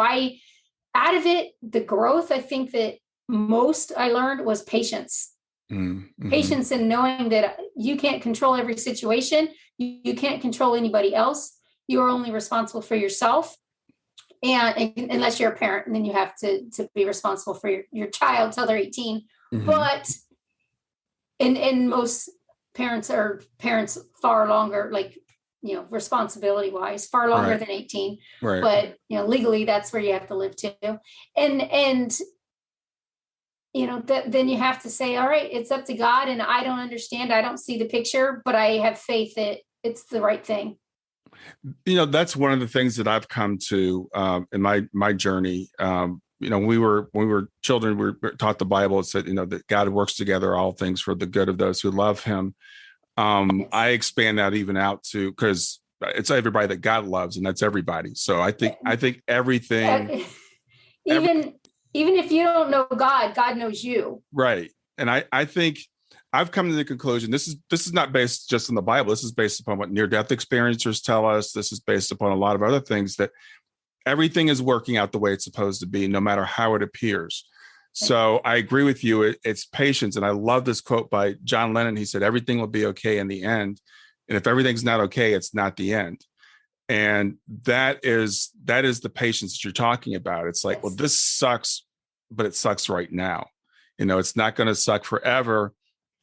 out of it, the growth, I think that most I learned was patience. Mm-hmm. Patience in knowing that you can't control every situation. You can't control anybody else. You are only responsible for yourself. And unless you're a parent, and then you have to be responsible for your child till they're 18. Mm-hmm. But and most parents are parents far longer, responsibility wise, far longer than 18. Right. But legally, that's where you have to live too. And then you have to say, all right, it's up to God, and I don't understand. I don't see the picture, but I have faith that it's the right thing. That's one of the things that I've come to in my journey. When we were children, we were taught the Bible. It said, that God works together all things for the good of those who love him. I expand that even out to, because it's everybody that God loves, and that's everybody. So I think everything, even if you don't know God, God knows you. Right. And I think I've come to the conclusion, this is not based just on the Bible. This is based upon what near-death experiencers tell us. This is based upon a lot of other things, that everything is working out the way it's supposed to be, no matter how it appears. So I agree with you. It's patience. And I love this quote by John Lennon. He said, everything will be okay in the end. And if everything's not okay, it's not the end. And that is the patience that you're talking about. It's like, well, this sucks, but it sucks right now. It's not going to suck forever.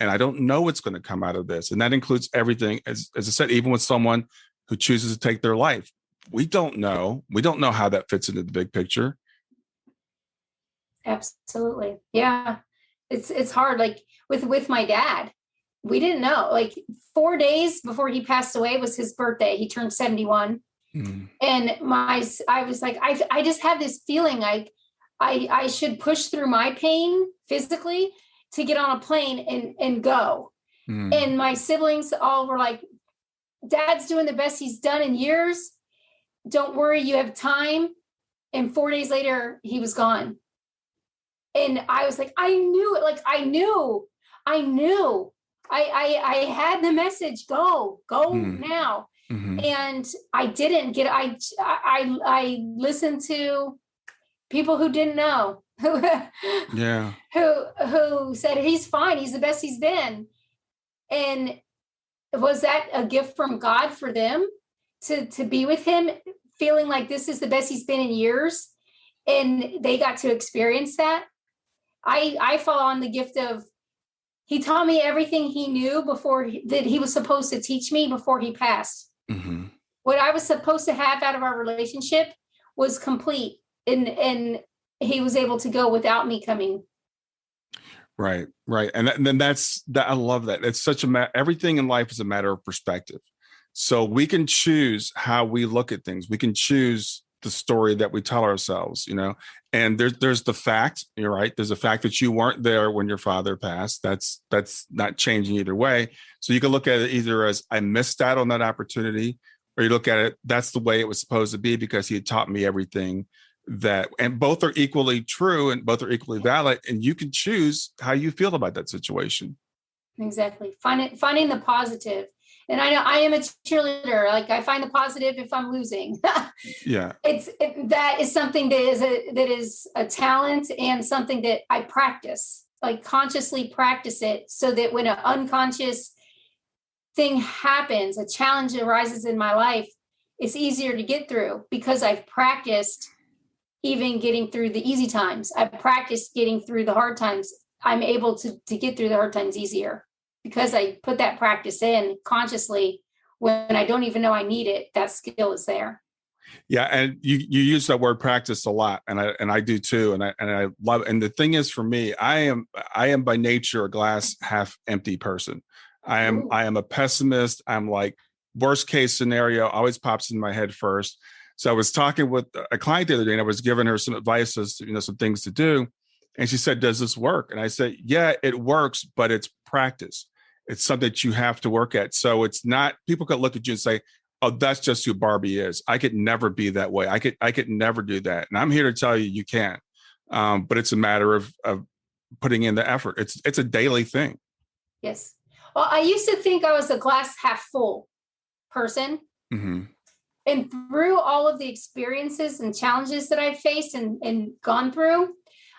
And I don't know what's going to come out of this. And that includes everything, as I said, even with someone who chooses to take their life. we don't know. We don't know how that fits into the big picture. Absolutely. Yeah. It's hard. Like with my dad, we didn't know, like 4 days before he passed away was his birthday. He turned 71. And I was like, I just have this feeling like I should push through my pain physically to get on a plane and go. And my siblings all were like, Dad's doing the best he's done in years. Don't worry, you have time. And 4 days later, he was gone. And I was like, I knew it. Like, I knew. I had the message, go now. And I didn't get, I listened to people who didn't know, who said, he's fine. He's the best he's been. And was that a gift from God for them to be with him, feeling like this is the best he's been in years? And they got to experience that. I fall on the gift of, he taught me everything he knew that he was supposed to teach me before he passed. What I was supposed to have out of our relationship was complete. And he was able to go without me coming. Right. And then that's that. I love that. It's such everything in life is a matter of perspective. So we can choose how we look at things. We can choose the story that we tell ourselves, and there's the fact, you're right. There's a fact that you weren't there when your father passed. That's not changing either way. So you can look at it either as I missed out on that opportunity, or you look at it, that's the way it was supposed to be because he had taught me everything and both are equally true and both are equally valid. And you can choose how you feel about that situation. Exactly. Finding the positive. And I know I am a cheerleader. Like I find the positive if I'm losing. Yeah. That is something that is a talent and something that I practice, like consciously practice it so that when an unconscious thing happens, a challenge arises in my life, it's easier to get through because I've practiced even getting through the easy times. I've practiced getting through the hard times. I'm able to get through the hard times easier. Because I put that practice in consciously when I don't even know I need it, that skill is there. Yeah. And you use that word practice a lot. And I do too. And I love it. And the thing is for me, I am by nature a glass half empty person. I am a pessimist. I'm like worst case scenario always pops in my head first. So I was talking with a client the other day and I was giving her some advice as to, some things to do. And she said, does this work? And I said, yeah, it works, but it's practice. It's something that you have to work at. So it's not, people could look at you and say, oh, that's just who Barbie is. I could never be that way. I could never do that. And I'm here to tell you can. But it's a matter of putting in the effort. It's a daily thing. Yes. Well, I used to think I was a glass half full person. Mm-hmm. And through all of the experiences and challenges that I've faced and gone through,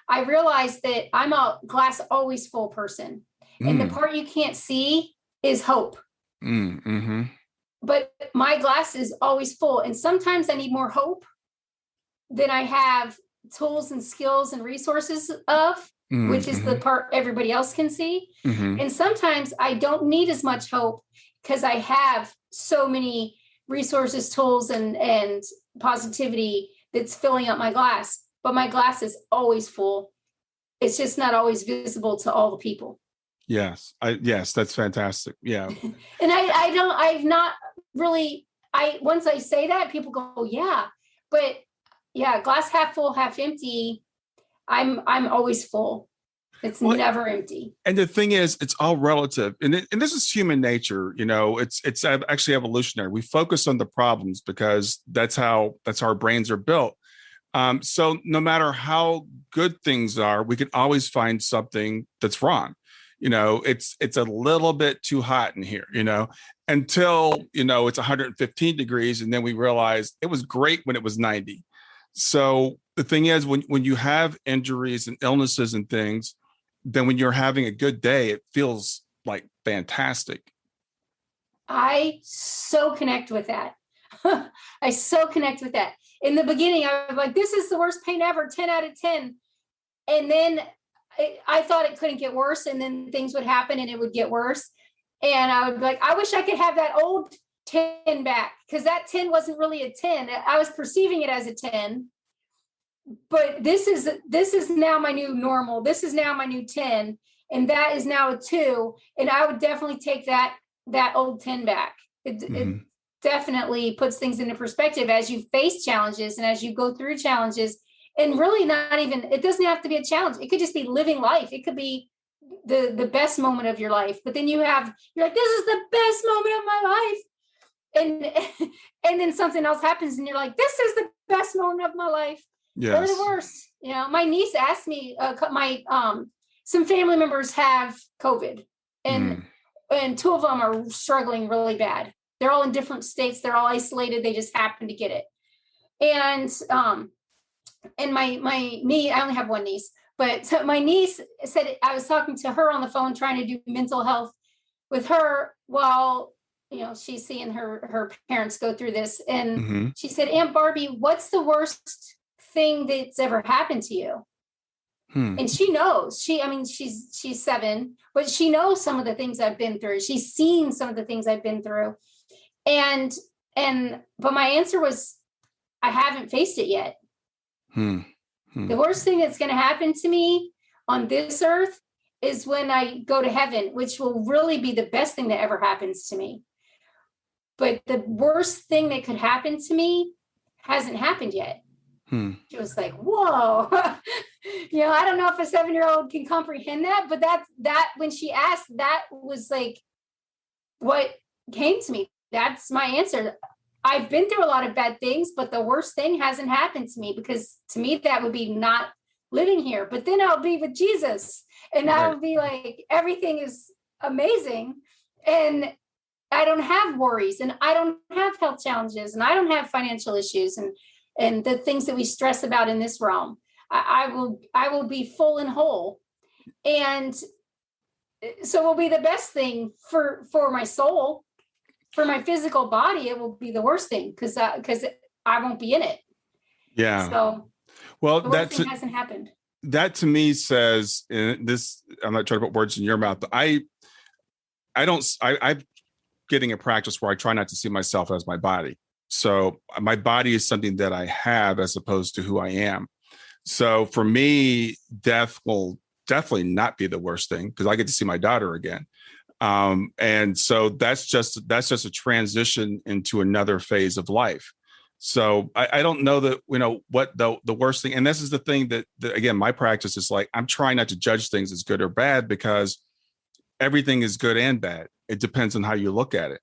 I realized that I'm a glass always full person. And the part you can't see is hope. Mm-hmm. But my glass is always full. And sometimes I need more hope than I have tools and skills and resources of, which is the part everybody else can see. And sometimes I don't need as much hope because I have so many resources, tools, and positivity that's filling up my glass. But my glass is always full. It's just not always visible to all the people. Yes. Yes, that's fantastic. Yeah. And once I say that, people go, yeah, but yeah, glass half full, half empty. I'm always full. It's never empty. And the thing is, it's all relative. And this is human nature. It's actually evolutionary. We focus on the problems because that's how our brains are built. So no matter how good things are, we can always find something that's wrong. It's a little bit too hot in here, until, it's 115 degrees. And then we realize it was great when it was 90. So the thing is, when you have injuries and illnesses and things, then when you're having a good day, it feels like fantastic. I so connect with that. I so connect with that. In the beginning, I was like, this is the worst pain ever, 10 out of 10. And then I thought it couldn't get worse. And then things would happen and it would get worse. And I would be like, I wish I could have that old 10 back, because that 10 wasn't really a 10. I was perceiving it as a 10, but this is now my new normal. This is now my new 10, and that is now a 2. And I would definitely take that old 10 back. It definitely puts things into perspective as you face challenges and as you go through challenges. And really not even, it doesn't have to be a challenge. It could just be living life. It could be the best moment of your life. But then you're like, this is the best moment of my life. And then something else happens and you're like, this is the best moment of my life. Yes. Or the worst. You know, my niece asked me, some family members have COVID, and 2 of them are struggling really bad. They're all in different states. They're all isolated. They just happen to get it. And my niece, I only have one niece, but my niece said, I was talking to her on the phone, trying to do mental health with her while, you know, she's seeing her parents go through this. And she said, Aunt Barbie, what's the worst thing that's ever happened to you? And she knows. She's 7, but she knows some of the things I've been through. She's seen some of the things I've been through. But my answer was, I haven't faced it yet. The worst thing that's going to happen to me on this earth is when I go to heaven, which will really be the best thing that ever happens to me. But the worst thing that could happen to me hasn't happened yet. It was like, whoa, you know, I don't know if a 7-year-old can comprehend that, but that when she asked, that was like what came to me. That's my answer. I've been through a lot of bad things, but the worst thing hasn't happened to me, because to me, that would be not living here. But then I'll be with Jesus, and I will be like, everything is amazing. And I don't have worries, and I don't have health challenges, and I don't have financial issues and the things that we stress about in this realm. I will be full and whole. And so it will be the best thing for my soul. For my physical body, it will be the worst thing, because I won't be in it. Yeah. So, well, that hasn't happened. That to me says, this, I'm not trying to put words in your mouth, but I'm getting a practice where I try not to see myself as my body. So my body is something that I have as opposed to who I am. So for me, death will definitely not be the worst thing, because I get to see my daughter again. And so that's just a transition into another phase of life. So I don't know that, you know, what the worst thing, and this is the thing that again, my practice is like, I'm trying not to judge things as good or bad, because everything is good and bad. It depends on how you look at it.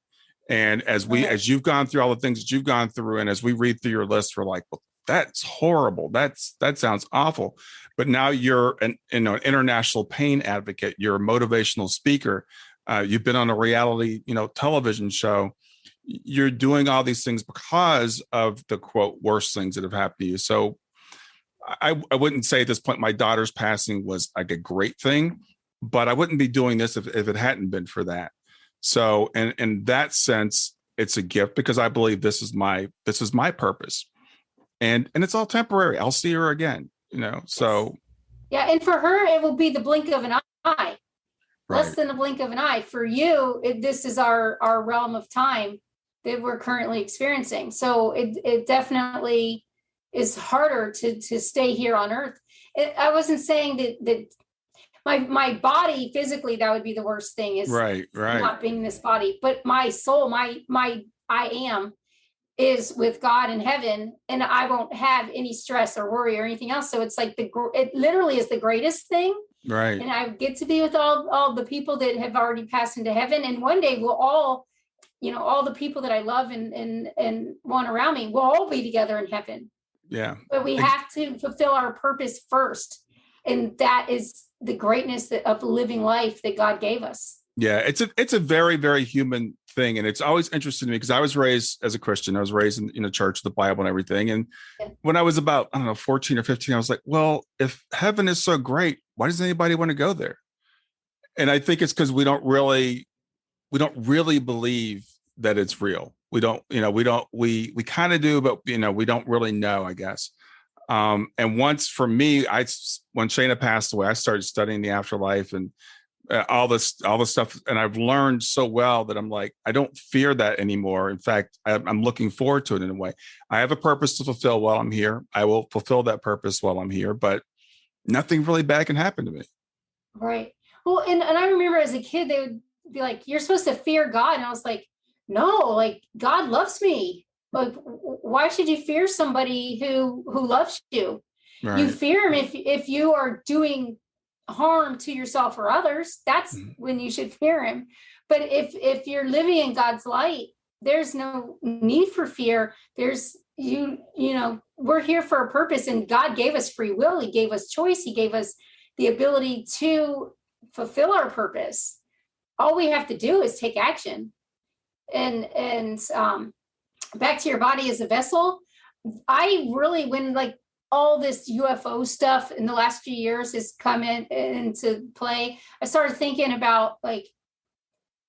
And as you've gone through all the things that you've gone through, and as we read through your list, we're like, well, that's horrible. That sounds awful. But now you're an international pain advocate. You're a motivational speaker. You've been on a reality, television show. You're doing all these things because of the quote worst things that have happened to you. So I wouldn't say at this point my daughter's passing was like a great thing, but I wouldn't be doing this if it hadn't been for that. So in that sense, it's a gift, because I believe this is my purpose, and it's all temporary. I'll see her again, so. Yeah. And for her, it will be the blink of an eye, right. Less than the blink of an eye. For you, this is our realm of time that we're currently experiencing. So it definitely is harder to stay here on earth. I wasn't saying that my body physically, that would be the worst thing, is right. not being in this body, but my soul, my I am is with God in heaven, and I won't have any stress or worry or anything else. So it's like it literally is the greatest thing. Right. And I get to be with all the people that have already passed into heaven. And one day we'll all, all the people that I love and want around me, we'll all be together in heaven. Yeah. But we have to fulfill our purpose first. And that is the greatness of living life that God gave us. Yeah, it's a very, very human thing. And it's always interesting to me, because I was raised as a Christian. I was raised in a church, the Bible and everything. And when I was about, 14 or 15, I was like, well, if heaven is so great, why does anybody want to go there? And I think it's because we don't really believe that it's real. We kind of do, but we don't really know, I guess. And once, for me, when Shayna passed away, I started studying the afterlife, and all this stuff. And I've learned so well that I'm like, I don't fear that anymore. In fact, I'm looking forward to it in a way. I have a purpose to fulfill while I'm here. I will fulfill that purpose while I'm here, but nothing really bad can happen to me. Right. Well, and I remember as a kid, they would be like, you're supposed to fear God. And I was like, no, like God loves me. Like, why should you fear somebody who loves you? Right. You fear him if you are doing harm to yourself or others. That's when you should fear him. But if you're living in God's light, there's no need for fear. There's you know, we're here for a purpose, and God gave us free will. He gave us choice. He gave us the ability to fulfill our purpose. All we have to do is take action. And back to your body as a vessel. I really, when like all this UFO stuff in the last few years has come into play, I started thinking about like,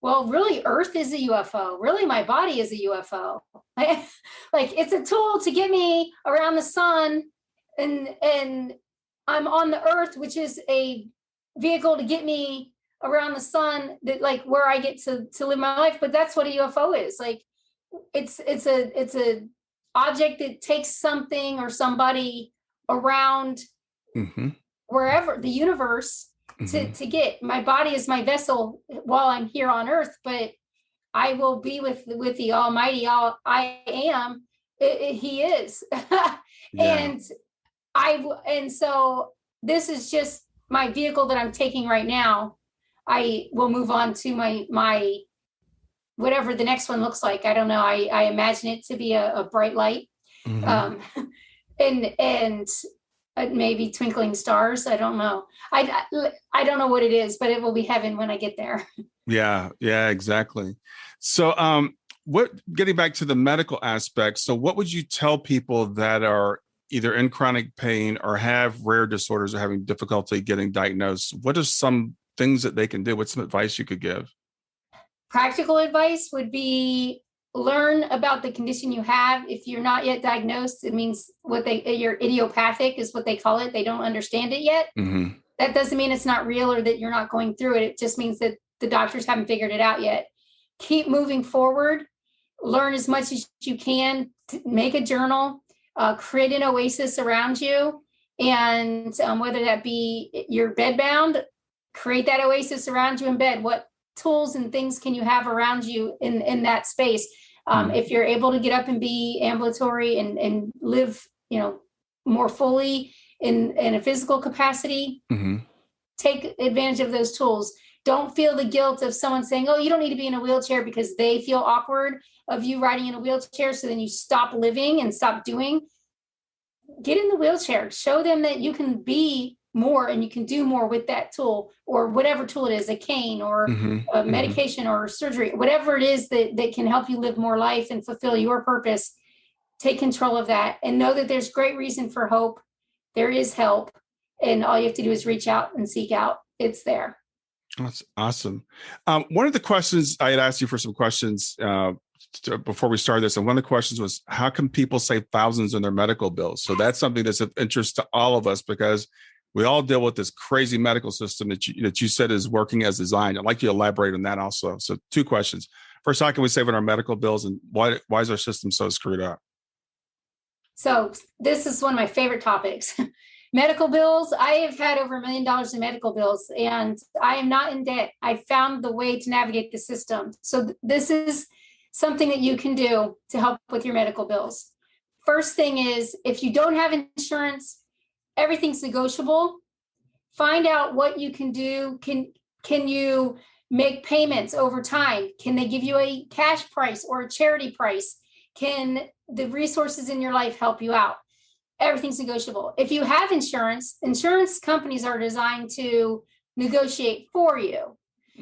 well, really, Earth is a UFO. Really, my body is a UFO. Like it's a tool to get me around the sun, and I'm on the Earth, which is a vehicle to get me around the sun, that like where I get to live my life. But that's what a UFO is. Like it's a object that takes something or somebody around wherever the universe to get. My body is my vessel while I'm here on Earth, but I will be with the Almighty. I am. He is. Yeah. And so this is just my vehicle that I'm taking right now. I will move on to my whatever the next one looks like. I don't know. I imagine it to be a bright light, and maybe twinkling stars. I don't know. I don't know what it is, but it will be heaven when I get there. Yeah, exactly. So, getting back to the medical aspect. So what would you tell people that are either in chronic pain or have rare disorders or having difficulty getting diagnosed? What are some things that they can do? What's some advice you could give? Practical advice would be learn about the condition you have. If you're not yet diagnosed, it means you're idiopathic is what they call it. They don't understand it yet. That doesn't mean it's not real or that you're not going through it. It just means that the doctors haven't figured it out yet. Keep moving forward. Learn as much as you can. Make a journal. Create an oasis around you. And whether that be you're bedbound, create that oasis around you in bed. What tools and things can you have around you in that space? If you're able to get up and be ambulatory and live, more fully in a physical capacity, take advantage of those tools. Don't feel the guilt of someone saying, oh, you don't need to be in a wheelchair, because they feel awkward of you riding in a wheelchair. So then you stop living and stop doing. Get in the wheelchair. Show them that you can be more and you can do more with that tool, or whatever tool it is, a cane or a medication or surgery, whatever it is that can help you live more life and fulfill your purpose. Take control of that and know that there's great reason for hope. There is help, and all you have to do is reach out and seek out. It's there. That's awesome. One of the questions I had asked you for some questions before we started this, and one of the questions was, how can people save thousands on their medical bills? So that's something that's of interest to all of us, because we all deal with this crazy medical system that you said is working as designed. I'd like you to elaborate on that also. So 2 questions. First, how can we save on our medical bills, and why is our system so screwed up? So this is one of my favorite topics. Medical bills. I have had over $1 million in medical bills, and I am not in debt. I found the way to navigate the system. So this is something that you can do to help with your medical bills. First thing is, if you don't have insurance, everything's negotiable. Find out what you can do. Can you make payments over time? Can they give you a cash price or a charity price? Can the resources in your life help you out? Everything's negotiable. If you have insurance companies are designed to negotiate for you.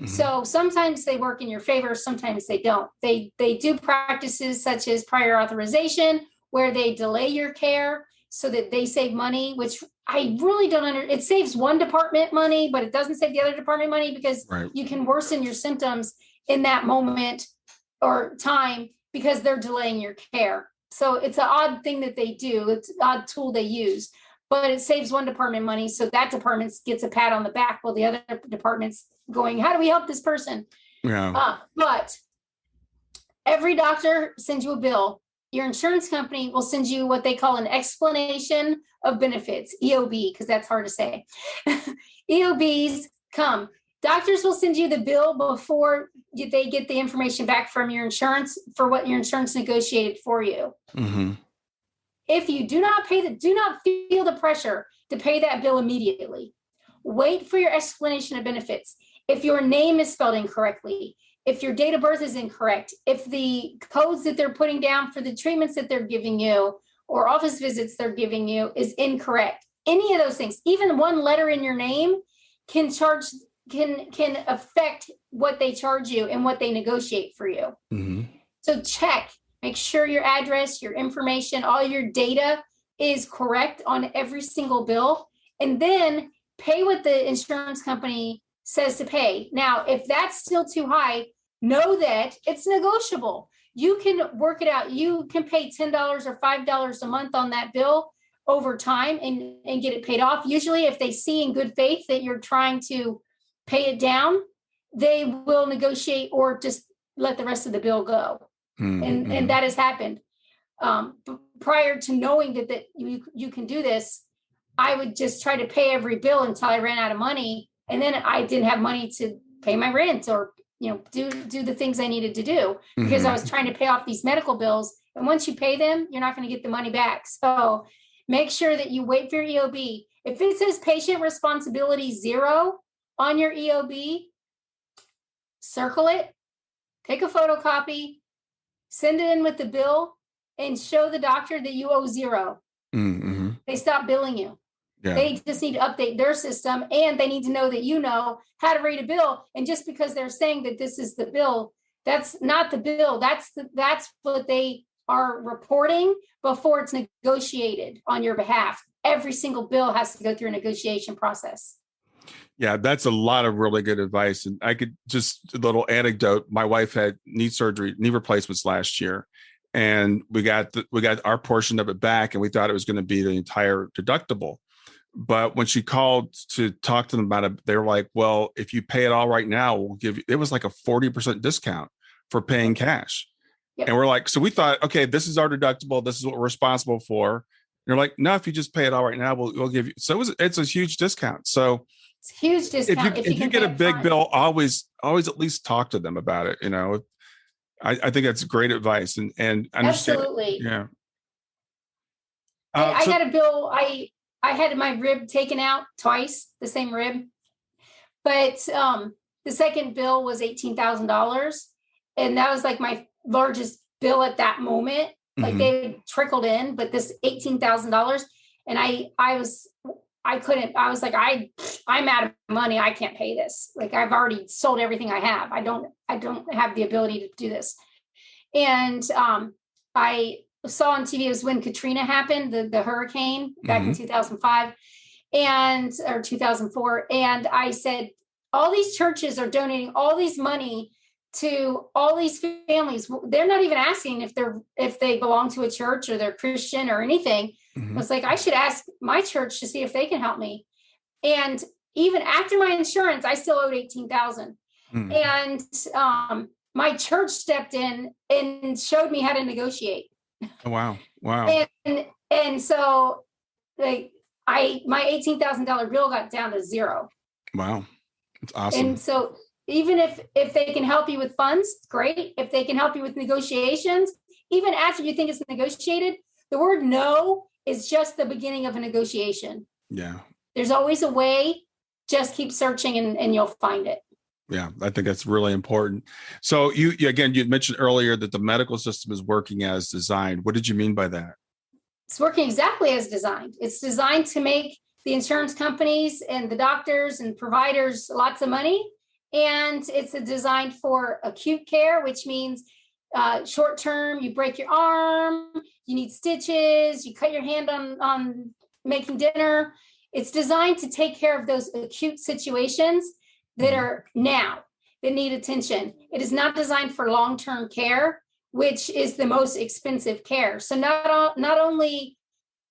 So sometimes they work in your favor, sometimes they don't. They do practices such as prior authorization, where they delay your care so that they save money, which I really don't understand. It saves one department money, but it doesn't save the other department money, because you can worsen your symptoms in that moment or time because they're delaying your care. So it's an odd thing that they do. It's an odd tool they use. but it saves one department money. So that department gets a pat on the back while the other department's going, how do we help this person? Yeah. But every doctor sends you a bill. Your insurance company will send you what they call an explanation of benefits, EOB, because that's hard to say. EOBs come. Doctors will send you the bill before they get the information back from your insurance for what your insurance negotiated for you. Mm-hmm. If you do not feel the pressure to pay that bill immediately. Wait for your explanation of benefits. If your name is spelled incorrectly, if your date of birth is incorrect, if the codes that they're putting down for the treatments that they're giving you or office visits they're giving you is incorrect, any of those things, even one letter in your name can affect what they charge you and what they negotiate for you. Mm-hmm. So check, make sure your address, your information, all your data is correct on every single bill, and then pay what the insurance company says to pay. Now, if that's still too high, know that it's negotiable. You can work it out. You can pay $10 or $5 a month on that bill over time and get it paid off. Usually, if they see in good faith that you're trying to pay it down, they will negotiate or just let the rest of the bill go. Mm-hmm. And that has happened. Prior to knowing that you can do this, I would just try to pay every bill until I ran out of money. And then I didn't have money to pay my rent or, do the things I needed to do because I was trying to pay off these medical bills. And once you pay them, you're not going to get the money back. So make sure that you wait for your EOB. If it says patient responsibility 0 on your EOB, circle it, take a photocopy, send it in with the bill, and show the doctor that you owe 0. Mm-hmm. They stop billing you. Yeah. They just need to update their system, and they need to know that you know how to read a bill. And just because they're saying that this is the bill, that's not the bill. That's what they are reporting before it's negotiated on your behalf. Every single bill has to go through a negotiation process. Yeah, that's a lot of really good advice. And I could just a little anecdote. My wife had knee replacements last year, and we got our portion of it back, and we thought it was going to be the entire deductible. But when she called to talk to them about it, they were like, well, if you pay it all right now, we'll give you, it was like a 40% discount for paying cash. Yep. And we're like, so we thought, okay, this is our deductible. This is what we're responsible for. And they're like, no, if you just pay it all right now, we'll give you. So it's a huge discount. So it's a huge discount. If you get a big bill, always at least talk to them about it. I think that's great advice and understand. Absolutely. Yeah. I got a bill. I had my rib taken out twice, the same rib, but the second bill was $18,000, and that was like my largest bill at that moment. Like they trickled in, but this $18,000, and I was like, I'm out of money. I can't pay this. Like I've already sold everything I have. I don't have the ability to do this. And I saw on TV, it was when Katrina happened, the hurricane back in 2005 or 2004. And I said, all these churches are donating all these money to all these families. They're not even asking if they belong to a church or they're Christian or anything. I was like, I should ask my church to see if they can help me. And even after my insurance, I still owed $18,000. And my church stepped in and showed me how to negotiate. Oh, wow. And so my $18,000 bill got down to 0. Wow. That's awesome. And so even if they can help you with funds, great. If they can help you with negotiations, even after you think it's negotiated, the word no is just the beginning of a negotiation. Yeah. There's always a way. Just keep searching and you'll find it. Yeah, I think that's really important. So you mentioned earlier that the medical system is working as designed. What did you mean by that? It's working exactly as designed. It's designed to make the insurance companies and the doctors and providers lots of money. And it's designed for acute care, which means short term, you break your arm, you need stitches, you cut your hand on making dinner. It's designed to take care of those acute situations that are now, that need attention. It is not designed for long-term care, which is the most expensive care. So not only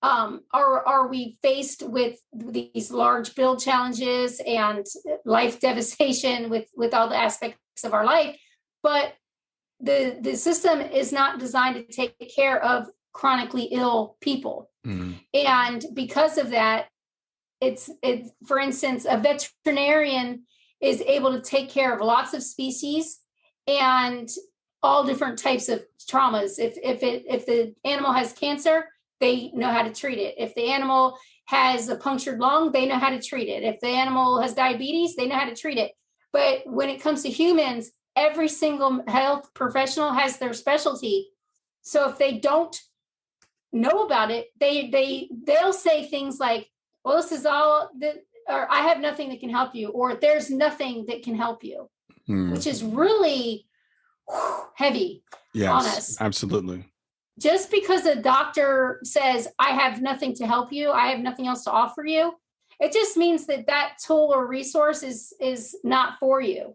are we faced with these large build challenges and life devastation with all the aspects of our life, but the system is not designed to take care of chronically ill people. And because of that, it's for instance, a veterinarian is able to take care of lots of species and all different types of traumas. If the animal has cancer, they know how to treat it. If the animal has a punctured lung, they know how to treat it. If the animal has diabetes, they know how to treat it. But when it comes to humans, every single health professional has their specialty. So if they don't know about it, they'll say things like, well, this is all that, or I have nothing that can help you, or there's nothing that can help you, which is really heavy on us. Absolutely. Just because a doctor says, I have nothing to help you, I have nothing else to offer you, it just means that tool or resource is not for you.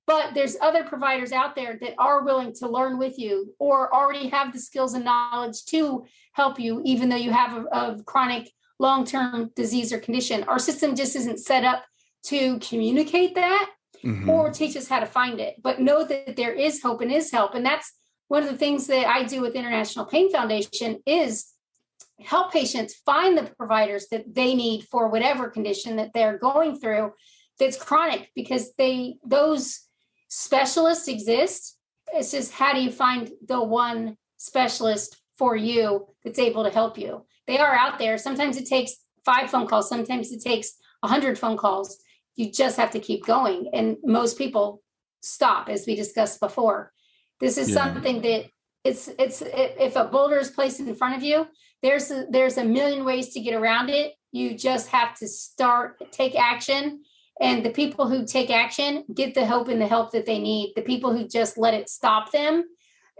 But there's other providers out there that are willing to learn with you or already have the skills and knowledge to help you, even though you have a chronic long-term disease or condition. Our system just isn't set up to communicate that or teach us how to find it. But know that there is hope and is help. And that's one of the things that I do with International Pain Foundation is help patients find the providers that they need for whatever condition that they're going through that's chronic, because those specialists exist. It's just, how do you find the one specialist for you that's able to help you? They are out there. Sometimes it takes 5 phone calls. Sometimes it takes 100 phone calls. You just have to keep going. And most people stop, as we discussed before. This is something that if a boulder is placed in front of you, there's a million ways to get around it. You just have to take action. And the people who take action get the hope and the help that they need. The people who just let it stop them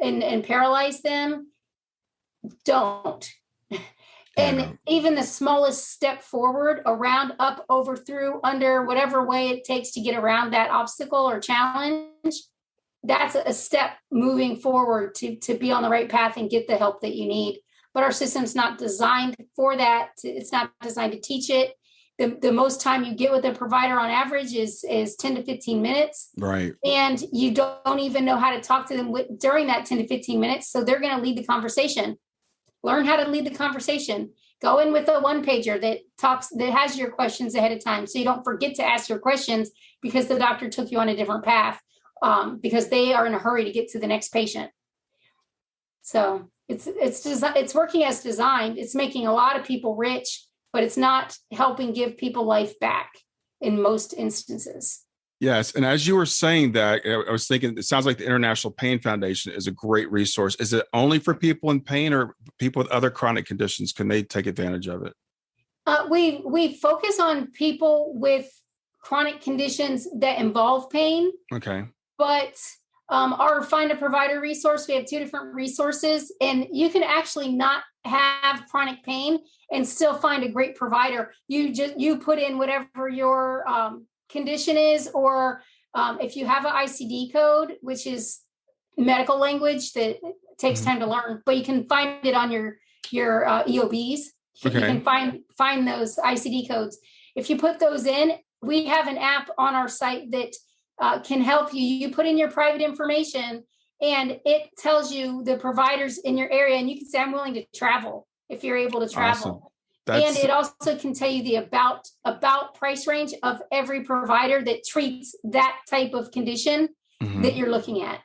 and paralyze them don't. And even the smallest step forward, around, up, over, through, under, whatever way it takes to get around that obstacle or challenge, that's a step moving forward to be on the right path and get the help that you need. But our system's not designed for that. It's not designed to teach it. The most time you get with a provider on average is 10 to 15 minutes. Right. And you don't even know how to talk to them during that 10 to 15 minutes. So they're going to lead the conversation. Learn how to lead the conversation. Go in with a one-pager that has your questions ahead of time, so you don't forget to ask your questions because the doctor took you on a different path, because they are in a hurry to get to the next patient. So it's working as designed. It's making a lot of people rich, but it's not helping give people life back in most instances. Yes. And as you were saying that, I was thinking, it sounds like the International Pain Foundation is a great resource. Is it only for people in pain, or people with other chronic conditions? Can they take advantage of it? We focus on people with chronic conditions that involve pain. Okay. But our Find a Provider resource, we have 2 different resources, and you can actually not have chronic pain and still find a great provider. You put in whatever your condition is, or if you have an ICD code, which is medical language that takes time to learn, but you can find it on your EOBs. Okay. You can find those ICD codes. If you put those in, we have an app on our site that can help you. You put in your private information and it tells you the providers in your area, and you can say, I'm willing to travel if you're able to travel. Awesome. And it also can tell you the about price range of every provider that treats that type of condition that you're looking at.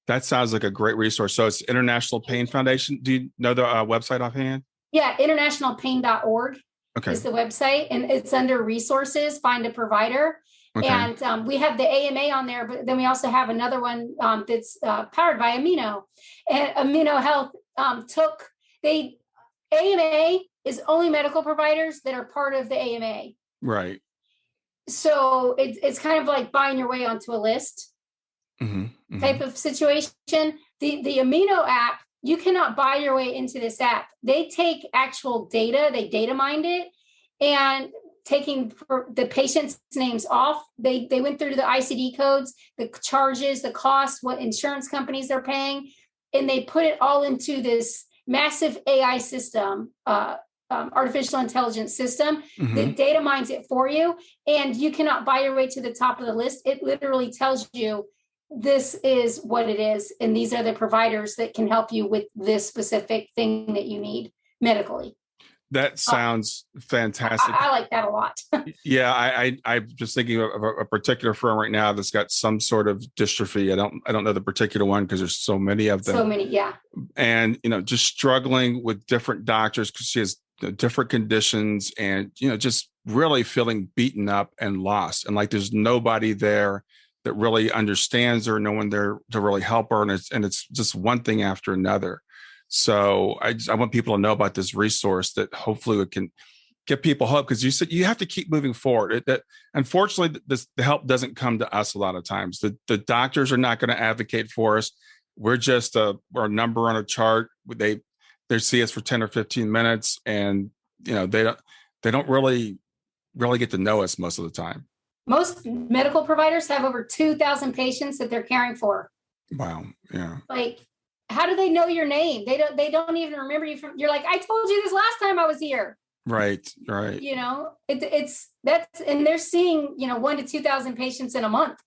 That sounds like a great resource. So it's International Pain Foundation. Do you know the website offhand? Yeah, internationalpain.org is the website, and it's under resources, find a provider. Okay. And we have the AMA on there, but then we also have another one that's powered by Amino. And Amino Health AMA is only medical providers that are part of the AMA. Right. So it's kind of like buying your way onto a list type of situation. The Amino app, you cannot buy your way into this app. They take actual data, they data mined it, and taking the patient's names off. They went through the ICD codes, the charges, the costs, what insurance companies are paying, and they put it all into this massive AI system artificial intelligence system Mm-hmm. that data mines it for you, and you cannot buy your way to the top of the list. It literally tells you this is what it is, and these are the providers that can help you with this specific thing that you need medically. That sounds fantastic. I like that a lot. Yeah, I'm just thinking of a particular firm right now that's got some sort of dystrophy. I don't know the particular one because there's so many of them. So many, yeah. And just struggling with different doctors because she has different conditions, and just really feeling beaten up and lost, and like there's nobody there that really understands her, no one there to really help her, and it's just one thing after another. So I want people to know about this resource that hopefully it can give people hope, because you said you have to keep moving forward. That unfortunately the help doesn't come to us a lot of times. The doctors are not going to advocate for us. We're just we're a number on a chart. They see us for 10 or 15 minutes, and they don't really get to know us most of the time. Most medical providers have over 2,000 patients that they're caring for. Wow. Yeah. Like, how do they know your name? They don't even remember you from, you're like, I told you this last time I was here. Right. It's and they're seeing, 1 to 2,000 patients in a month,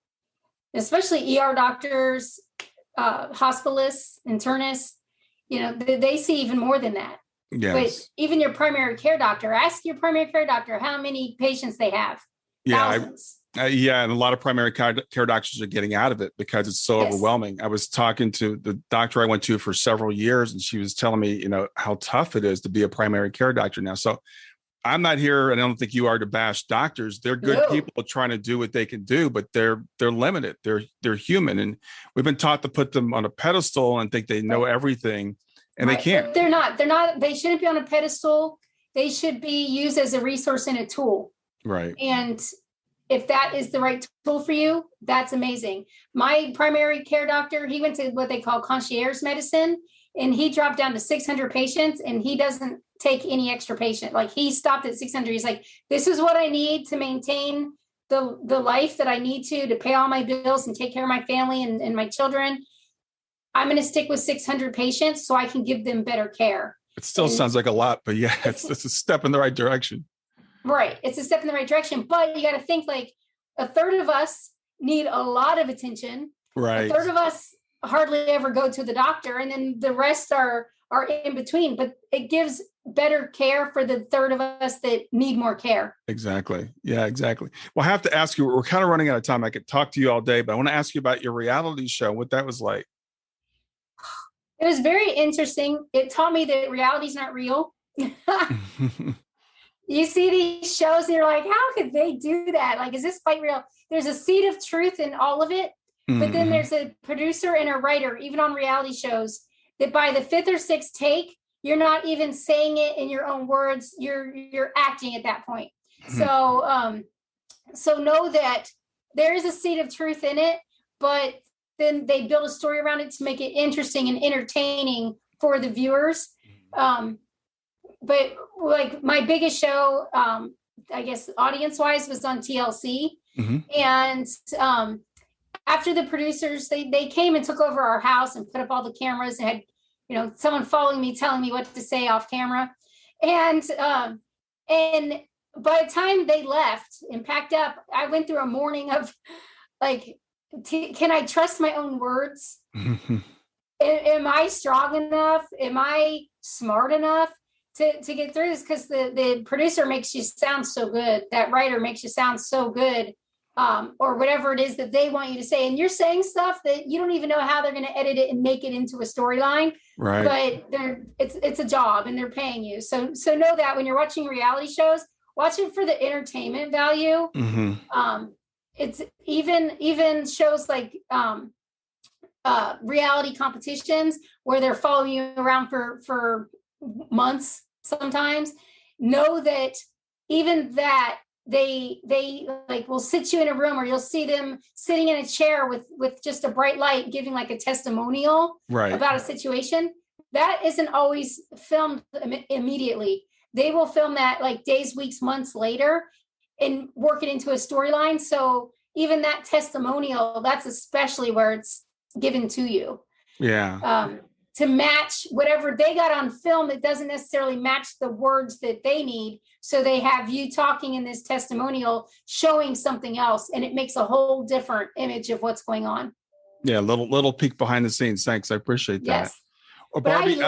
especially ER doctors, hospitalists, internists, they see even more than that. Yes. But even your primary care doctor, ask your primary care doctor how many patients they have. Yeah. Thousands. And a lot of primary care doctors are getting out of it because it's so overwhelming. I was talking to the doctor I went to for several years, and she was telling me, how tough it is to be a primary care doctor now. So I'm not here, and I don't think you are, to bash doctors. They're good people trying to do what they can do, but they're limited. They're human, and we've been taught to put them on a pedestal and think they know everything, and they can't. But they're not. They shouldn't be on a pedestal. They should be used as a resource and a tool. Right. And if that is the right tool for you, that's amazing. My primary care doctor, he went to what they call concierge medicine, and he dropped down to 600 patients, and he doesn't take any extra patient. Like, he stopped at 600. He's like, this is what I need to maintain the life that I need to pay all my bills and take care of my family and my children. I'm going to stick with 600 patients so I can give them better care. It still sounds like a lot, but yeah, it's a step in the right direction. Right. It's a step in the right direction, but you got to think, like, a third of us need a lot of attention. Right. A third of us hardly ever go to the doctor, and then the rest are in between, but it gives better care for the third of us that need more care. Exactly. Yeah, exactly. Well, I have to ask you, we're kind of running out of time. I could talk to you all day, but I want to ask you about your reality show, what that was like. It was very interesting. It taught me that reality is not real. You see these shows and you're like, how could they do that? Like, is this quite real? There's a seed of truth in all of it. But then there's a producer and a writer, even on reality shows, that by the 5th or 6th take, you're not even saying it in your own words. You're acting at that point. So know that there is a seed of truth in it, but then they build a story around it to make it interesting and entertaining for the viewers. But like, my biggest show, I guess audience wise, was on TLC. And after the producers, they came and took over our house and put up all the cameras and had, someone following me, telling me what to say off camera. And by the time they left and packed up, I went through a morning of like, can I trust my own words? Am I strong enough? Am I smart enough to get through this? Because the producer makes you sound so good. That writer makes you sound so good. Or whatever it is that they want you to say. And you're saying stuff that you don't even know how they're going to edit it and make it into a storyline. Right. But it's a job and they're paying you. So know that when you're watching reality shows, watch it for the entertainment value. It's even shows like reality competitions where they're following you around for months sometimes. Know that even that they like will sit you in a room, or you'll see them sitting in a chair with just a bright light giving like a testimonial about a situation. That isn't always filmed immediately. They will film that like days, weeks, months later and work it into a storyline. So even that testimonial, that's especially where it's given to you. Yeah. to match whatever they got on film that doesn't necessarily match the words that they need. So they have you talking in this testimonial showing something else, and it makes a whole different image of what's going on. Yeah, little peek behind the scenes. Thanks, I appreciate that. Yes. Well, But Barbie,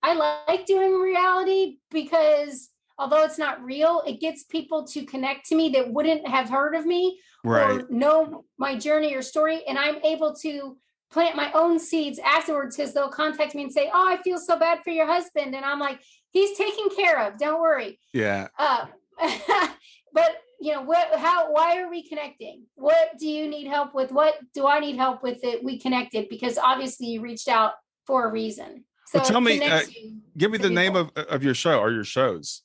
I like doing reality because although it's not real, it gets people to connect to me that wouldn't have heard of me right. or know my journey or story. And I'm able to plant my own seeds afterwards because they'll contact me and say, oh, I feel so bad for your husband. And I'm like, he's taken care of. Don't worry. Yeah. But why are we connecting? What do you need help with? What do I need help with that we connected? Because obviously you reached out for a reason. So well, tell me, give me the name of your show or your shows.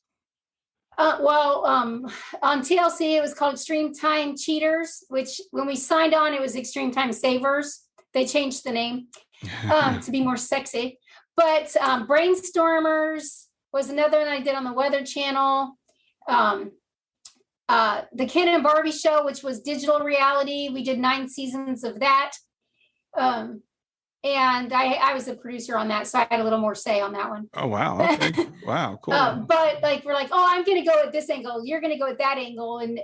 On TLC, it was called Extreme Time Cheaters, which when we signed on, it was Extreme Time Savers. They changed the name to be more sexy. But Brainstormers was another one I did on the Weather Channel. The Ken and Barbie Show, which was digital reality. We did 9 seasons of that. And I was a producer on that, so I had a little more say on that one. Oh, wow. Okay. Wow, cool. But we're like, oh, I'm going to go at this angle. You're going to go at that angle. And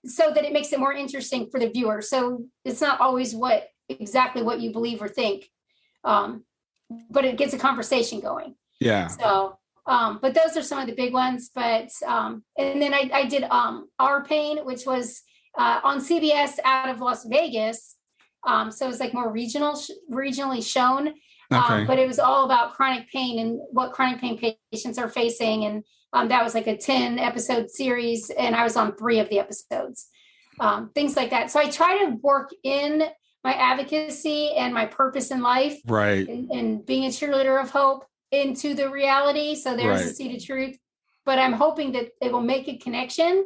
so that it makes it more interesting for the viewer. So it's not always exactly what you believe or think. But it gets a conversation going. Yeah. So, but those are some of the big ones. But, and then I did Our Pain, which was on CBS out of Las Vegas. So it was like more regionally shown, okay. But it was all about chronic pain and what chronic pain patients are facing. And that was like a 10 episode series. And I was on 3 of the episodes, things like that. So I try to work in my advocacy and my purpose in life, right, and being a cheerleader of hope into the reality. So there's the seed of truth, but I'm hoping that it will make a connection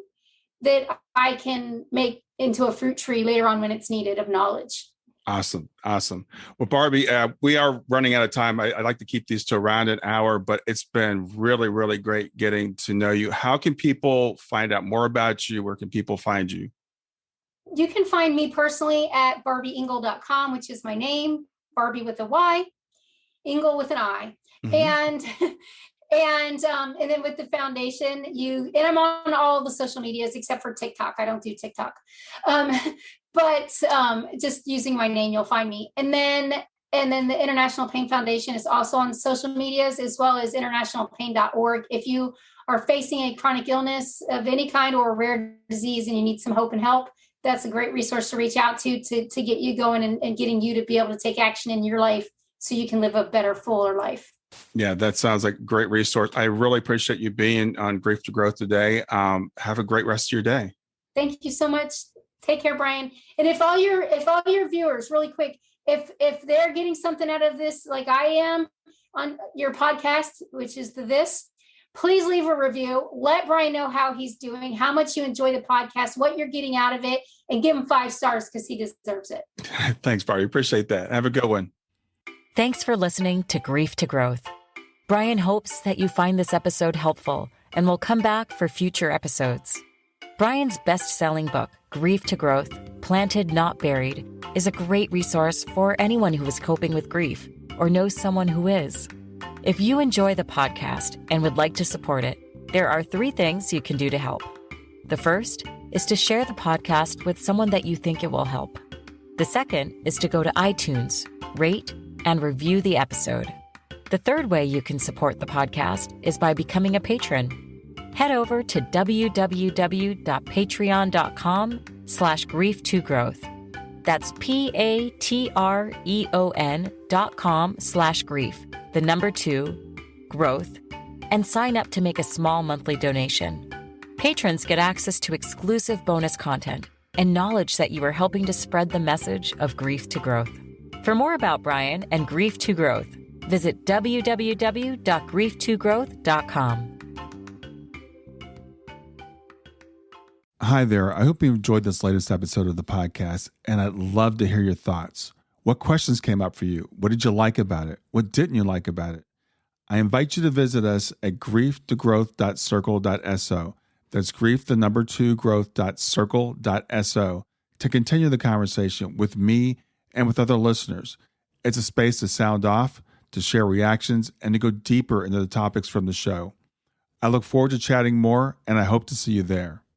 that I can make into a fruit tree later on when it's needed of knowledge. Awesome. Well, Barbie, we are running out of time. I like to keep these to around an hour, but it's been really, really great getting to know you. How can people find out more about you? Where can people find you? You can find me personally at barbyingle.com, which is my name, Barbie with a Y, Ingle with an I. Mm-hmm. And then with the foundation, and I'm on all the social medias except for TikTok. I don't do TikTok. But just using my name, you'll find me. And then the International Pain Foundation is also on social medias, as well as internationalpain.org. If you are facing a chronic illness of any kind or a rare disease and you need some hope and help, that's a great resource to reach out to get you going and getting you to be able to take action in your life so you can live a better, fuller life. Yeah, that sounds like a great resource. I really appreciate you being on Grief to Growth today. Have a great rest of your day. Thank you so much. Take care, Brian. And if all your viewers, really quick, if they're getting something out of this, like I am on your podcast, which is please leave a review. Let Brian know how he's doing, how much you enjoy the podcast, what you're getting out of it, and give him 5 stars because he deserves it. Thanks, Barry. Appreciate that. Have a good one. Thanks for listening to Grief to Growth. Brian hopes that you find this episode helpful and will come back for future episodes. Brian's best-selling book, Grief to Growth, Planted Not Buried, is a great resource for anyone who is coping with grief or knows someone who is. If you enjoy the podcast and would like to support it, there are 3 things you can do to help. The first is to share the podcast with someone that you think it will help. The second is to go to iTunes, rate, and review the episode. The third way you can support the podcast is by becoming a patron. Head over to www.patreon.com/grief2growth. That's patreon.com/grief, the number 2, growth, and sign up to make a small monthly donation. Patrons get access to exclusive bonus content and knowledge that you are helping to spread the message of Grief to Growth. For more about Brian and Grief to Growth, visit www.grief2growth.com. Hi there. I hope you enjoyed this latest episode of the podcast, and I'd love to hear your thoughts. What questions came up for you? What did you like about it? What didn't you like about it? I invite you to visit us at grieftogrowth.circle.so. That's growth2growth.circle.so to continue the conversation with me and with other listeners. It's a space to sound off, to share reactions, and to go deeper into the topics from the show. I look forward to chatting more, and I hope to see you there.